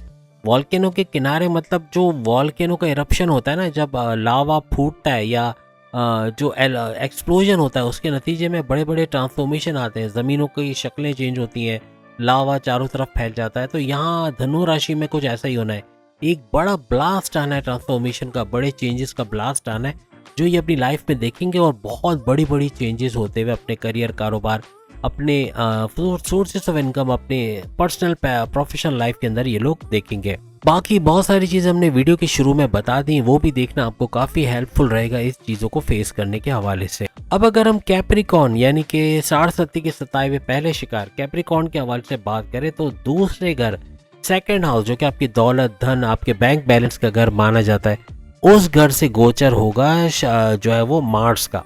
Speaker 1: वॉल्केनो के किनारे मतलब जो वॉल्केनो का इरप्शन होता है ना, जब लावा फूटता है या जो एक्सप्लोजन होता है, उसके नतीजे में बड़े बड़े ट्रांसफॉर्मेशन आते हैं, ज़मीनों की शक्लें चेंज होती हैं, लावा चारों तरफ फैल जाता है। तो यहाँ धनु राशि में कुछ ऐसा ही होना है, एक बड़ा ब्लास्ट आना है ट्रांसफॉर्मेशन का, बड़े चेंजेस का ब्लास्ट आना है, जो ये अपनी लाइफ में देखेंगे और बहुत बड़ी बड़ी चेंजेस होते हुए अपने करियर, कारोबार, अपने सोर्सेस ऑफ इनकम, अपने पर्सनल प्रोफेशनल लाइफ के अंदर ये लोग देखेंगे। बाकी बहुत सारी चीज़ें हमने वीडियो के शुरू में बता दी, वो भी देखना आपको काफ़ी हेल्पफुल रहेगा इस चीज़ों को फेस करने के हवाले से। अब अगर हम कैप्रिकॉन यानी कि 60 के सताए हुए पहले शिकार कैप्रिकॉन के हवाले से बात करें, तो दूसरे घर, सेकंड हाउस, जो कि आपकी दौलत, धन, आपके बैंक बैलेंस का घर माना जाता है, उस घर से गोचर होगा जो है वो मार्स का,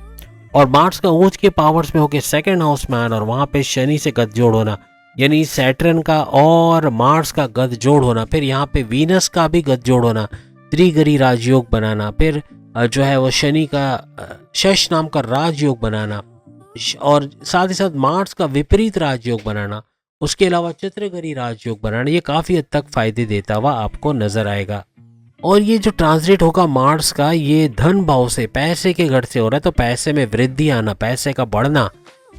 Speaker 1: और मार्स का ऊंच के पावर्स में होकर सेकंड हाउस में आना और वहाँ पे शनि से गठजोड़ होना, यानी सैटर्न का और मार्स का गठजोड़ होना, फिर यहाँ पे वीनस का भी गठजोड़ होना, त्रिगरी राजयोग बनाना, फिर जो है वो शनि का शश नाम का राजयोग बनाना, और साथ ही साथ मार्स का विपरीत राजयोग बनाना, उसके अलावा चित्रगरी राजयोग बनाना, ये काफ़ी हद तक फायदे देता हुआ आपको नजर आएगा। और ये जो ट्रांसलेट होगा मार्स का, ये धन भाव से, पैसे के घर से हो रहा है, तो पैसे में वृद्धि आना, पैसे का बढ़ना,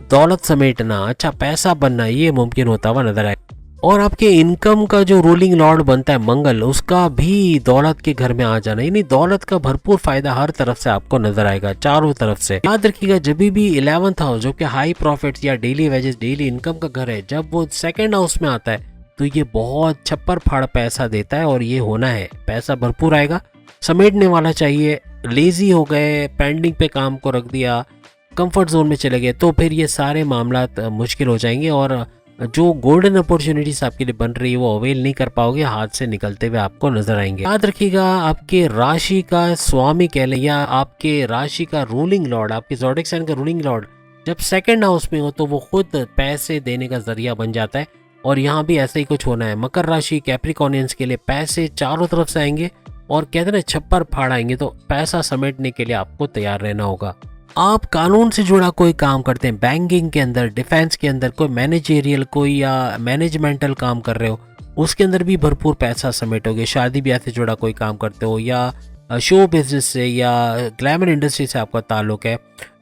Speaker 1: दौलत समेटना, अच्छा पैसा बनना, ये मुमकिन होता हुआ नजर आए। और आपके इनकम का जो रूलिंग लॉर्ड बनता है मंगल, उसका भी दौलत के घर में आ जाना, यानी दौलत का भरपूर फायदा हर तरफ से आपको नजर आएगा, चारों तरफ से। याद रखिएगा, जब भी 11th हाउस जो कि हाई प्रॉफिट्स या डेली वेजेस, डेली इनकम का घर है, जब वो सेकंड हाउस में आता है तो ये बहुत छप्पर फाड़ पैसा देता है, और ये होना है, पैसा भरपूर आएगा, समेटने वाला चाहिए। लेजी हो गए, पेंडिंग पे काम को रख दिया, कंफर्ट जोन में चले गए, तो फिर ये सारे मामला मुश्किल हो जाएंगे, और जो गोल्डन अपॉर्चुनिटीज आपके लिए बन रही है वो अवेल नहीं कर पाओगे, हाथ से निकलते हुए आपको नजर आएंगे। याद रखिएगा, आपके राशि का स्वामी कह लें या आपके राशि का रूलिंग लॉर्ड, आपके ज़ोडिएक साइन का रूलिंग लॉर्ड जब सेकंड हाउस में हो तो वो खुद पैसे देने का जरिया बन जाता है, और यहाँ भी ऐसा ही कुछ होना है। मकर राशि कैप्रिकॉनियंस के लिए पैसे चारों तरफ से आएंगे, और कहते हैं छप्पर फाड़ आएंगे, तो पैसा समेटने के लिए आपको तैयार रहना होगा। आप कानून से जुड़ा कोई काम करते हैं, बैंकिंग के अंदर, डिफेंस के अंदर, कोई मैनेजेरियल, कोई या मैनेजमेंटल काम कर रहे हो, उसके अंदर भी भरपूर पैसा समेटोगे। शादी ब्याह से जुड़ा कोई काम करते हो, या शो बिजनेस से या ग्लैमर इंडस्ट्री से आपका ताल्लुक है,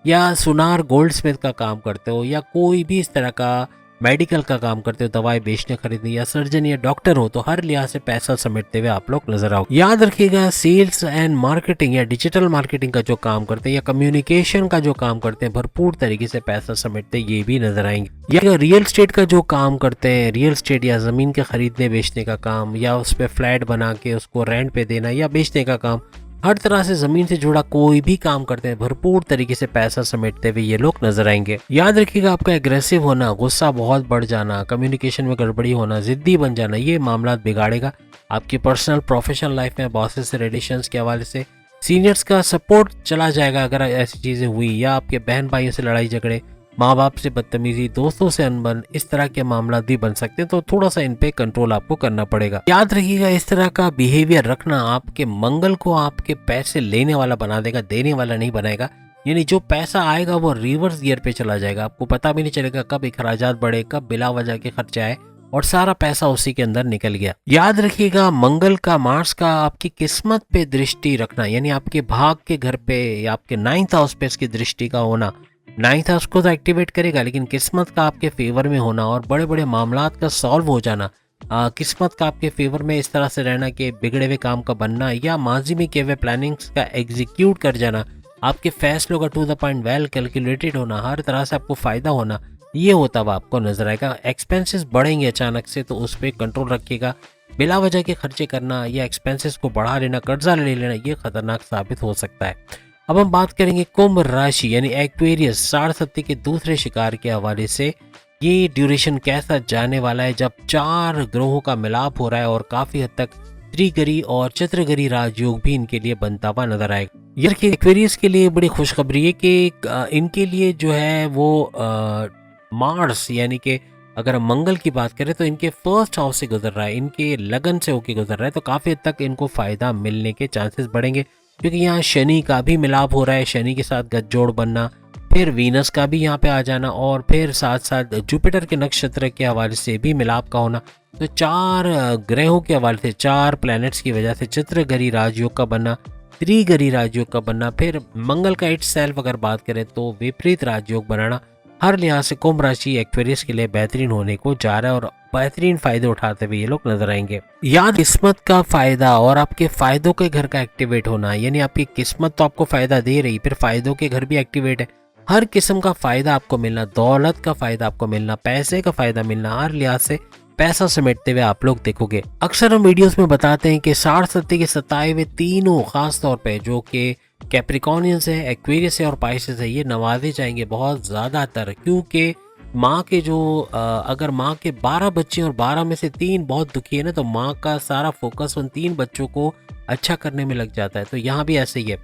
Speaker 1: या सुनार गोल्ड स्मिथ का काम करते हो, या कोई भी इस तरह का मेडिकल का काम करते हो, दवाई बेचने खरीदने, या सर्जन या डॉक्टर हो, तो हर लिहाज से पैसा समेटते हुए आप लोग नजर आओ। याद रखिएगा, सेल्स एंड मार्केटिंग या डिजिटल मार्केटिंग का जो काम करते हैं या कम्युनिकेशन का जो काम करते हैं, भरपूर तरीके से पैसा समेटते ये भी नजर आएंगे। या रियल एस्टेट का जो काम करते हैं, रियल एस्टेट या जमीन के खरीदने बेचने का काम, या उस पर फ्लैट बना के उसको रेंट पे देना या बेचने का काम, हर तरह से जमीन से जुड़ा कोई भी काम करते हैं, भरपूर तरीके से पैसा समेटते हुए ये लोग नजर आएंगे। याद रखिएगा, आपका एग्रेसिव होना, गुस्सा बहुत बढ़ जाना, कम्युनिकेशन में गड़बड़ी होना, जिद्दी बन जाना, ये मामला बिगाड़ेगा। आपकी पर्सनल प्रोफेशनल लाइफ में बॉसेस से, रिलेशंस के हवाले से, सीनियर्स का सपोर्ट चला जाएगा अगर ऐसी चीजें हुई, या आपके बहन भाइयों से लड़ाई झगड़े, माँ बाप से बदतमीजी, दोस्तों से अनबन, इस तरह के मामला भी बन सकते हैं। तो थोड़ा सा इन पे कंट्रोल आपको करना पड़ेगा। याद रखिएगा, इस तरह का बिहेवियर रखना आपके मंगल को आपके पैसे लेने वाला बना देगा, देने वाला नहीं बनाएगा। यानी जो पैसा आएगा वो रिवर्स गियर पे चला जाएगा, आपको पता भी नहीं चलेगा कब अखराजात बढ़े, कब बिला वजह के खर्चे आए, और सारा पैसा उसी के अंदर निकल गया। याद रखिएगा, मंगल का, मार्स का आपकी किस्मत पे दृष्टि रखना, यानी आपके भाग के घर पे या आपके 9th हाउस पे इसकी दृष्टि का होना, 9th हाउस को तो एक्टिवेट करेगा, लेकिन किस्मत का आपके फेवर में होना और बड़े बड़े मामलात का सॉल्व हो जाना, किस्मत का आपके फेवर में इस तरह से रहना कि बिगड़े हुए काम का बनना या माजी में किए हुए प्लानिंग्स का एग्जीक्यूट कर जाना, आपके फैसलों का to the point well calculated होना, हर तरह से आपको फायदा होना, ये होता हुआ आपको नजर आएगा। एक्सपेंसेस बढ़ेंगे अचानक से, तो उस पर कंट्रोल रखिएगा। बिला वजह के खर्चे करना या एक्सपेंसेस को बढ़ा लेना, कर्जा ले लेना, ये खतरनाक साबित हो सकता है। अब हम बात करेंगे कुंभ राशि यानी एक्वेरियस, साढ़े के दूसरे शिकार के हवाले से। ये ड्यूरेशन कैसा जाने वाला है जब 4 ग्रहों का मिलाप हो रहा है और काफी हद तक त्रिगरी और चतुर्गरी राजयोग भी इनके लिए बनता हुआ नजर आएगा। ये देखिए, एक्वेरियस के लिए बड़ी खुशखबरी है कि इनके लिए जो है वो मार्स यानी कि अगर हम मंगल की बात करें तो इनके फर्स्ट हाउस से गुजर रहा है, इनके लगन से होके गुजर रहा है, तो काफी हद तक इनको फायदा मिलने के चांसेस बढ़ेंगे, क्योंकि यहाँ शनि का भी मिलाप हो रहा है, शनि के साथ गठजोड़ बनना, फिर वीनस का भी यहाँ पे आ जाना, और फिर साथ साथ जुपिटर के नक्षत्र के हवाले से भी मिलाप का होना। तो 4 ग्रहों के हवाले से, 4 प्लैनेट्स की वजह से चतुर्गरी राजयोग का बनना, त्रिगरी राजयोग का बनना, फिर मंगल का इट सेल्फ अगर बात करें तो विपरीत राजयोग बनाना, हर लिहाज से कुंभ राशि एक्वेरियस के लिए बेहतरीन होने को जा रहा है और बेहतरीन फायदे उठाते हुए ये लोग नजर आएंगे। याद, किस्मत का फायदा और आपके फायदों के घर का एक्टिवेट होना, यानी आपकी किस्मत तो आपको फायदा दे रही, फिर फायदों के घर भी एक्टिवेट है, हर किस्म का फायदा आपको मिलना, दौलत का फायदा आपको मिलना, पैसे का फायदा मिलना, हर लिहाज से पैसा समेटते हुए आप लोग देखोगे। अक्सर हम वीडियोस में बताते हैं कि 60 के सताए हुए तीनों खास तौर पे जो कि कैप्रिकॉनियंस है, एक्वेरियस है और पाइसेस है, ये नवाजे जाएंगे बहुत ज़्यादातर, क्योंकि माँ के जो अगर माँ के 12 बच्चे और 12 में से 3 बहुत दुखी है ना, तो माँ का सारा फोकस उन 3 बच्चों को अच्छा करने में लग जाता है। तो यहाँ भी ऐसे ही है,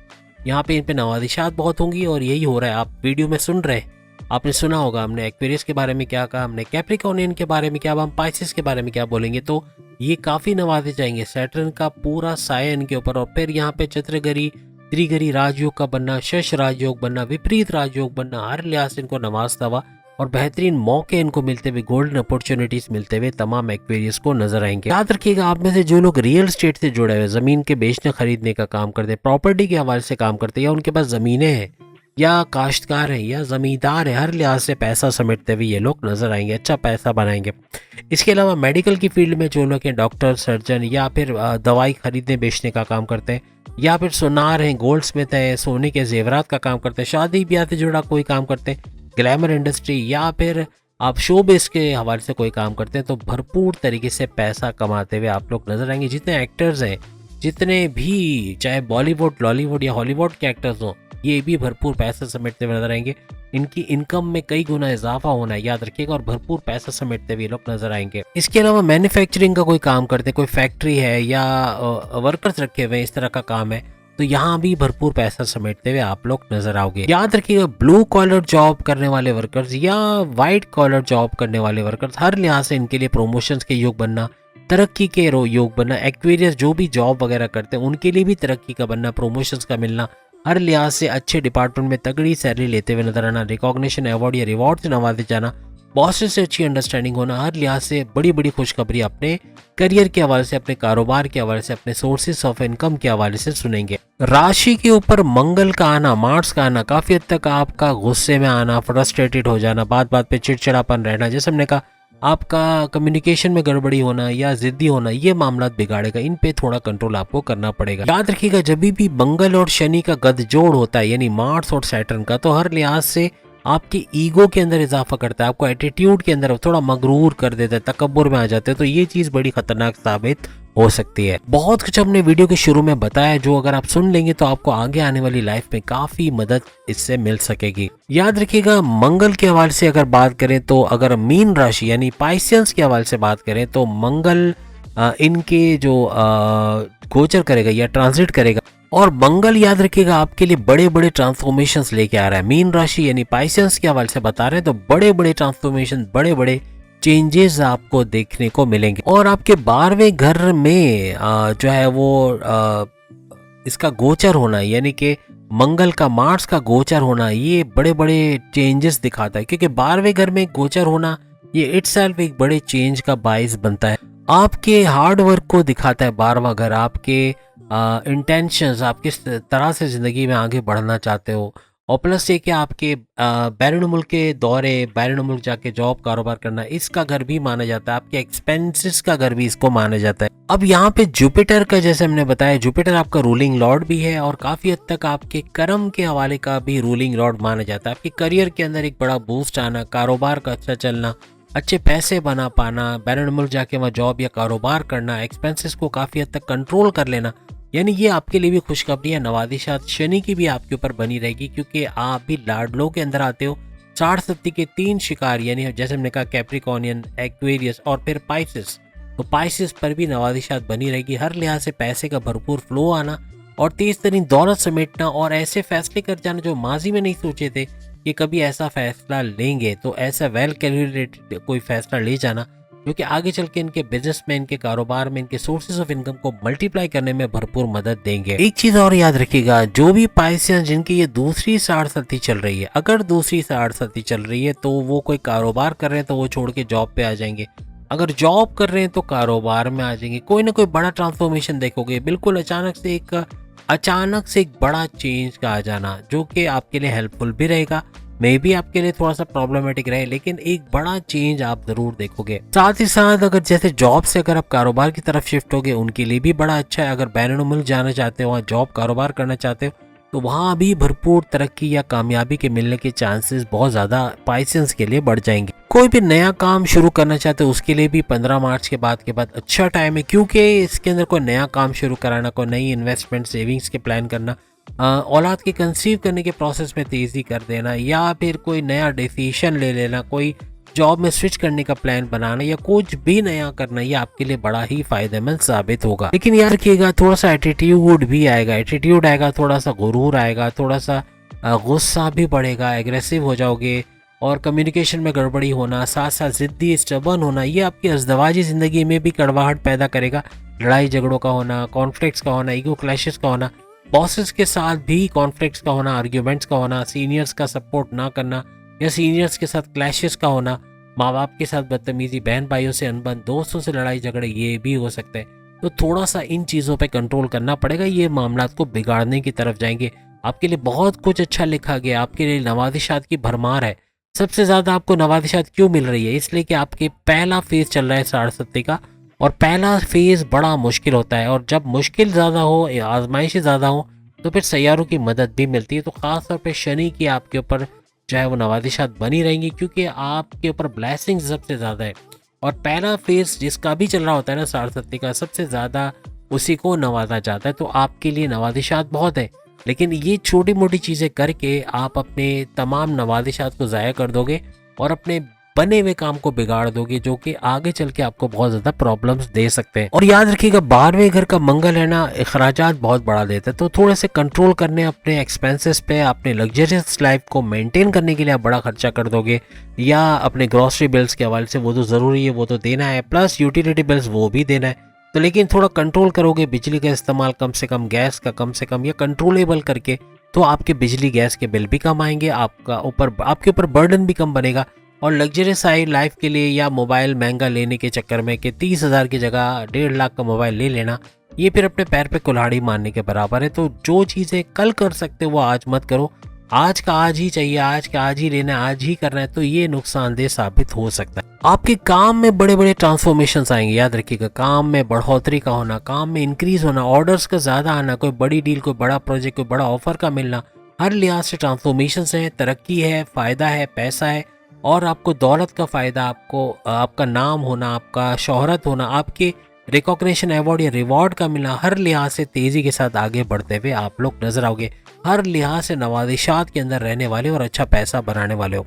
Speaker 1: यहाँ पे इन पे नवाजिशात बहुत होंगी और यही हो रहा है। आप वीडियो में सुन रहे हैं, आपने सुना होगा हमने एक्वेरियस के बारे में क्या कहा, हमने कैप्रिकॉनियन के बारे में क्या, अब हम पाइसेस के बारे में क्या बोलेंगे। तो ये काफ़ी नवाजे जाएंगे, सैटर्न का पूरा साया इनके ऊपर, और फिर यहाँ पे चतुर्गरी त्रिगरी राजयोग का बनना, शश राजयोग बनना, विपरीत राजयोग बनना, हर लिहाज से इनको नवाजता हुआ और बेहतरीन मौके इनको मिलते हुए, गोल्डन अपॉर्चुनिटीज मिलते हुए तमाम एक्वेरियस को नजर आएंगे। याद रखिएगा, आप में से जो लोग रियल एस्टेट से जुड़े हुए, जमीन के बेचने खरीदने का काम करते हैं, प्रॉपर्टी के हवाले से काम करते हैं, या उनके पास जमीनें हैं, या काश्तकार है, या जमींदार है, हर लिहाज से पैसा समेटते हुए ये लोग नजर आएंगे, अच्छा पैसा बनाएंगे। इसके अलावा मेडिकल की फील्ड में जो लोग हैं, डॉक्टर, सर्जन, या फिर दवाई खरीदने बेचने का काम करते हैं, या फिर सुनार हैं, गोल्ड स्मिथ है, सोने के जेवरात का काम करते हैं, शादी ब्याह से जुड़ा कोई काम करते हैं, ग्लैमर इंडस्ट्री, या फिर आप शोबिज़ के हवाले से कोई काम करते हैं, तो भरपूर तरीके से पैसा कमाते हुए आप लोग नजर आएंगे। जितने एक्टर्स हैं, जितने भी चाहे बॉलीवुड, लॉलीवुड या हॉलीवुड के एक्टर्स हों, ये भी भरपूर पैसा समेटते हुए नजर आएंगे। इनकी इनकम में कई गुना इजाफा होना है, याद रखिएगा, और भरपूर पैसा समेटते हुए लोग नजर आएंगे। इसके अलावा मैन्युफैक्चरिंग का कोई काम करते हैं, कोई फैक्ट्री है या वर्कर्स रखे हुए इस तरह का काम है, तो यहाँ भी भरपूर पैसा समेटते हुए आप लोग नजर आओगे। याद रखिएगा, ब्लू कॉलर जॉब करने वाले वर्कर्स या व्हाइट कॉलर जॉब करने वाले वर्कर्स, हर लिहाज से इनके लिए प्रमोशंस के योग बनना, तरक्की के योग बनना। एक्वेरियस जो भी जॉब वगैरह करते हैं उनके लिए भी तरक्की का बनना, प्रमोशंस का मिलना, हर लिहाज से अच्छे डिपार्टमेंट में तगड़ी सैलरी लेते हुए नजर आना, रिकॉग्निशन, अवार्ड या रिवॉर्ड से नवाजे जाना, बॉसेस से अच्छी अंडरस्टैंडिंग होना, हर लिहाज से बड़ी बड़ी खुशखबरी अपने करियर के हवाले से, अपने कारोबार के हवाले से, अपने सोर्सेस ऑफ इनकम के हवाले से सुनेंगे। राशि के ऊपर मंगल का आना, मार्स का आना, काफी हद तक आपका गुस्से में आना, फ्रस्ट्रेटेड हो जाना, बात बात पे चिड़चिड़ापन रहना, जैसे हमने कहा आपका कम्युनिकेशन में गड़बड़ी होना या जिद्दी होना, ये मामला बिगाड़ेगा। इन पे थोड़ा कंट्रोल आपको करना पड़ेगा। याद रखिएगा जब भी मंगल और शनि का गठजोड़ होता है, यानी मार्स और सैटर्न का, तो हर लिहाज से आपके ईगो के अंदर इजाफा करता है, आपको एटीट्यूड के अंदर थोड़ा मगरूर कर देता है, तकब्बुर में आ जाते हैं। तो ये चीज बड़ी खतरनाक साबित हो सकती है। बहुत कुछ हमने वीडियो के शुरू में बताया, जो अगर आप सुन लेंगे तो आपको आगे आने वाली लाइफ में काफी मदद इससे मिल सकेगी। याद रखिएगा मंगल के हवाले से अगर बात करें तो, अगर मीन राशि यानी पाइसियंस के हवाले से बात करें तो मंगल इनके जो गोचर करेगा या ट्रांजिट करेगा, और मंगल याद रखिएगा आपके लिए बड़े बड़े ट्रांसफॉर्मेशंस लेके आ रहा है। मीन राशि यानी पाइसियंस के हवाले से बता रहे हैं तो बड़े बड़े ट्रांसफॉर्मेशन, बड़े बड़े चेंजेस आपको देखने को मिलेंगे। और आपके 12वें घर में जो है वो इसका गोचर होना, यानी कि मंगल का मार्स का गोचर होना, ये बड़े बड़े चेंजेस दिखाता है, क्योंकि 12वें घर में गोचर होना ये इटसेल्फ एक बड़े चेंज का बाइस बनता है। आपके हार्ड वर्क को दिखाता है 12वां घर, आपके इंटेंशंस, आप किस तरह से जिंदगी में आगे बढ़ना चाहते हो, और प्लस ये कि आपके बैरून मुल्क के दौरे, बैरून मुल्क जाके जॉब कारोबार करना, इसका घर भी माना जाता है। आपके एक्सपेंसेस का घर भी इसको माना जाता है। अब यहाँ पे जुपिटर का, जैसे हमने बताया, जुपिटर आपका रूलिंग लॉर्ड भी है और काफी हद तक आपके कर्म के हवाले का भी रूलिंग लॉर्ड माना जाता है। आपके करियर के अंदर एक बड़ा बूस्ट आना, कारोबार का अच्छा चलना, अच्छे पैसे बना पाना, बैरून मुल्क जाके वहाँ जॉब या कारोबार करना, एक्सपेंसेस को काफी हद तक कंट्रोल कर लेना, यानी ये आपके लिए भी खुशखबरी है। नवादिशात शनि की भी आपके ऊपर बनी रहेगी, क्योंकि आप भी लाडलों के अंदर आते हो। 60 के 3 शिकार, यानी जैसे हमने कहा कैप्रिकॉर्नियन, एक्वेरियस और फिर पाइसिस, तो पाइसिस पर भी नवादिशात बनी रहेगी। हर लिहाज से पैसे का भरपूर फ्लो आना और तेज तरीन दौलत समेटना, और ऐसे फैसले कर जाना जो माजी में नहीं सोचे थे कि कभी ऐसा फैसला लेंगे, तो ऐसा वेल कैलकुलेटेड कोई फैसला ले जाना जो कि आगे चल के इनके बिजनेस में, इनके कारोबार में, इनके सोर्सेज ऑफ इनकम को मल्टीप्लाई करने में भरपूर मदद देंगे। एक चीज और याद रखिएगा, जो भी पाइसियंस जिनकी ये दूसरी साढ़साती चल रही है, अगर दूसरी साढ़साती चल रही है तो वो कोई कारोबार कर रहे हैं तो वो छोड़ के जॉब पे आ जाएंगे, अगर जॉब कर रहे हैं तो कारोबार में आ जाएंगे। कोई ना कोई बड़ा ट्रांसफॉर्मेशन देखोगे, बिल्कुल अचानक से एक बड़ा चेंज का आ जाना, जो कि आपके लिए हेल्पफुल भी रहेगा, मे भी आपके लिए थोड़ा सा प्रॉब्लमेटिक रहे, लेकिन एक बड़ा चेंज आप जरूर देखोगे। साथ ही साथ अगर जैसे जॉब से अगर आप कारोबार की तरफ शिफ्ट होगे, उनके लिए भी बड़ा अच्छा है। अगर बैरून मुल्क जाना चाहते हो, वहाँ जॉब कारोबार करना चाहते हो, तो वहाँ भी भरपूर तरक्की या कामयाबी के मिलने के चांसेस बहुत ज्यादा पाइसियंस के लिए बढ़ जाएंगे। कोई भी नया काम शुरू करना चाहते हो उसके लिए भी 15 मार्च के बाद अच्छा टाइम है, क्योंकि इसके अंदर कोई नया काम शुरू कराना, कोई नई इन्वेस्टमेंट सेविंग्स के प्लान करना, औलाद के कंसीव करने के प्रोसेस में तेज़ी कर देना, या फिर कोई नया डिसीजन ले लेना, कोई जॉब में स्विच करने का प्लान बनाना, या कुछ भी नया करना, ये आपके लिए बड़ा ही फायदेमंद साबित होगा। लेकिन याद रखिएगा थोड़ा सा एटीट्यूड भी आएगा, थोड़ा सा गुरूर आएगा, थोड़ा सा गुस्सा भी बढ़ेगा, एग्रेसिव हो जाओगे, और कम्युनिकेशन में गड़बड़ी होना, साथ साथ जिद्दी स्टबर्न होना, ये आपकी अज़दवाजी ज़िंदगी में भी कड़वाहट पैदा करेगा। लड़ाई झगड़ों का होना, कॉन्फ्लिक्ट्स का होना, ईगो क्लैशेस का होना, बॉसेस के साथ भी कॉन्फ्लिक्ट्स का होना, आर्ग्यूमेंट्स का होना, सीनियर्स का सपोर्ट ना करना या सीनियर्स के साथ क्लैशेस का होना, माँ बाप के साथ बदतमीजी, बहन भाइयों से अनबन, दोस्तों से लड़ाई झगड़े, ये भी हो सकते हैं। तो थोड़ा सा इन चीज़ों पे कंट्रोल करना पड़ेगा, ये मामला को बिगाड़ने की तरफ जाएंगे। आपके लिए बहुत कुछ अच्छा लिखा गया, आपके लिए नवादिशात की भरमार है। सबसे ज़्यादा आपको नवादिशात क्यों मिल रही है? इसलिए कि आपके पहला फेज चल रहा है 60 का, और पहला फेज बड़ा मुश्किल होता है, और जब मुश्किल ज़्यादा हो, आजमाइशें ज़्यादा हो, तो फिर सैयारों की मदद भी मिलती है। तो ख़ास तौर पे शनि की आपके ऊपर जो है वो नवादिशात बनी रहेंगी, क्योंकि आपके ऊपर ब्लेसिंग सबसे ज़्यादा है, और पहला फेज जिसका भी चल रहा होता है ना 60 का, सबसे ज़्यादा उसी को नवाजा जाता है। तो आपके लिए नवादिशात बहुत है, लेकिन ये छोटी मोटी चीज़ें करके आप अपने तमाम नवादिशात को ज़ाया कर दोगे और अपने बने हुए काम को बिगाड़ दोगे, जो कि आगे चल के आपको बहुत ज़्यादा प्रॉब्लम्स दे सकते हैं। और याद रखिएगा 12वें घर का मंगल है ना, अखराजात बहुत बढ़ा देता है, तो थोड़े से कंट्रोल करने अपने एक्सपेंसेस पे, अपने लग्जरियस लाइफ को मेंटेन करने के लिए आप बड़ा खर्चा कर दोगे, या अपने ग्रॉसरी बिल्स के हवाले से वो तो ज़रूरी है, वो तो देना है, प्लस यूटिलिटी बिल्स वो भी देना है। तो लेकिन थोड़ा कंट्रोल करोगे, बिजली का इस्तेमाल कम से कम, गैस का कम से कम, या कंट्रोलेबल करके, तो आपके बिजली गैस के बिल भी कम आएंगे, आपके ऊपर बर्डन भी कम बनेगा, और लग्जरियस लाइफ के लिए या मोबाइल महंगा लेने के चक्कर में कि 30,000 की जगह 1.5 लाख का मोबाइल ले लेना, ये फिर अपने पैर पे कुल्हाड़ी मारने के बराबर है। तो जो चीज़ें कल कर सकते हो वो आज मत करो। आज का आज ही चाहिए, आज का आज ही लेना है, आज ही करना है, तो ये नुकसानदेह साबित हो सकता है। आपके काम में बड़े बड़े ट्रांसफॉर्मेशंस आएंगे, याद रखिएगा। काम में बढ़ोतरी का होना, काम में इंक्रीज होना, ऑर्डर्स का ज़्यादा आना, कोई बड़ी डील, कोई बड़ा प्रोजेक्ट, कोई बड़ा ऑफर का मिलना, हर लिहाज से ट्रांसफॉर्मेशंस है, तरक्की है, फ़ायदा है, पैसा है, और आपको दौलत का फ़ायदा, आपको आपका नाम होना, आपका शोहरत होना, आपके रिकॉग्निशन, अवार्ड या रिवॉर्ड का मिलना, हर लिहाज से तेज़ी के साथ आगे बढ़ते हुए आप लोग नजर आओगे। हर लिहाज से नवादिशात के अंदर रहने वाले और अच्छा पैसा बनाने वाले हो।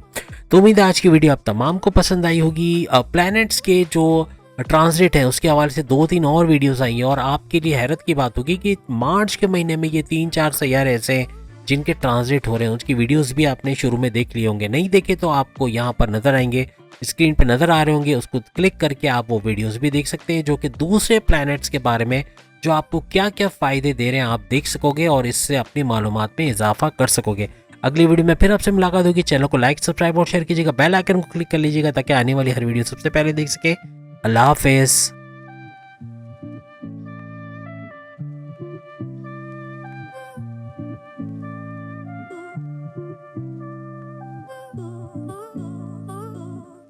Speaker 1: तो उम्मीद है आज की वीडियो आप तमाम को पसंद आई होगी। प्लैनेट्स के जो ट्रांजिट है उसके हवाले से 2-3 और वीडियोस आई हैं, और आपके लिए हैरत की बात होगी कि मार्च के महीने में ये 3-4 सैयारे ऐसे हैं जिनके ट्रांजिट हो रहे हैं। उसकी वीडियोस भी आपने शुरू में देख लिए होंगे, नहीं देखे तो आपको यहाँ पर नजर आएंगे, स्क्रीन पे नजर आ रहे होंगे, उसको क्लिक करके आप वो वीडियोस भी देख सकते हैं, जो कि दूसरे प्लैनेट्स के बारे में जो आपको क्या क्या फ़ायदे दे रहे हैं आप देख सकोगे, और इससे अपनी मालूमात में इजाफा कर सकोगे। अगली वीडियो में फिर आपसे मुलाकात होगी। चैनल को लाइक, सब्सक्राइब और शेयर कीजिएगा, बेल आइकन को क्लिक कर लीजिएगा ताकि आने वाली हर वीडियो सबसे पहले देख सके। अल्लाह हाफिज़।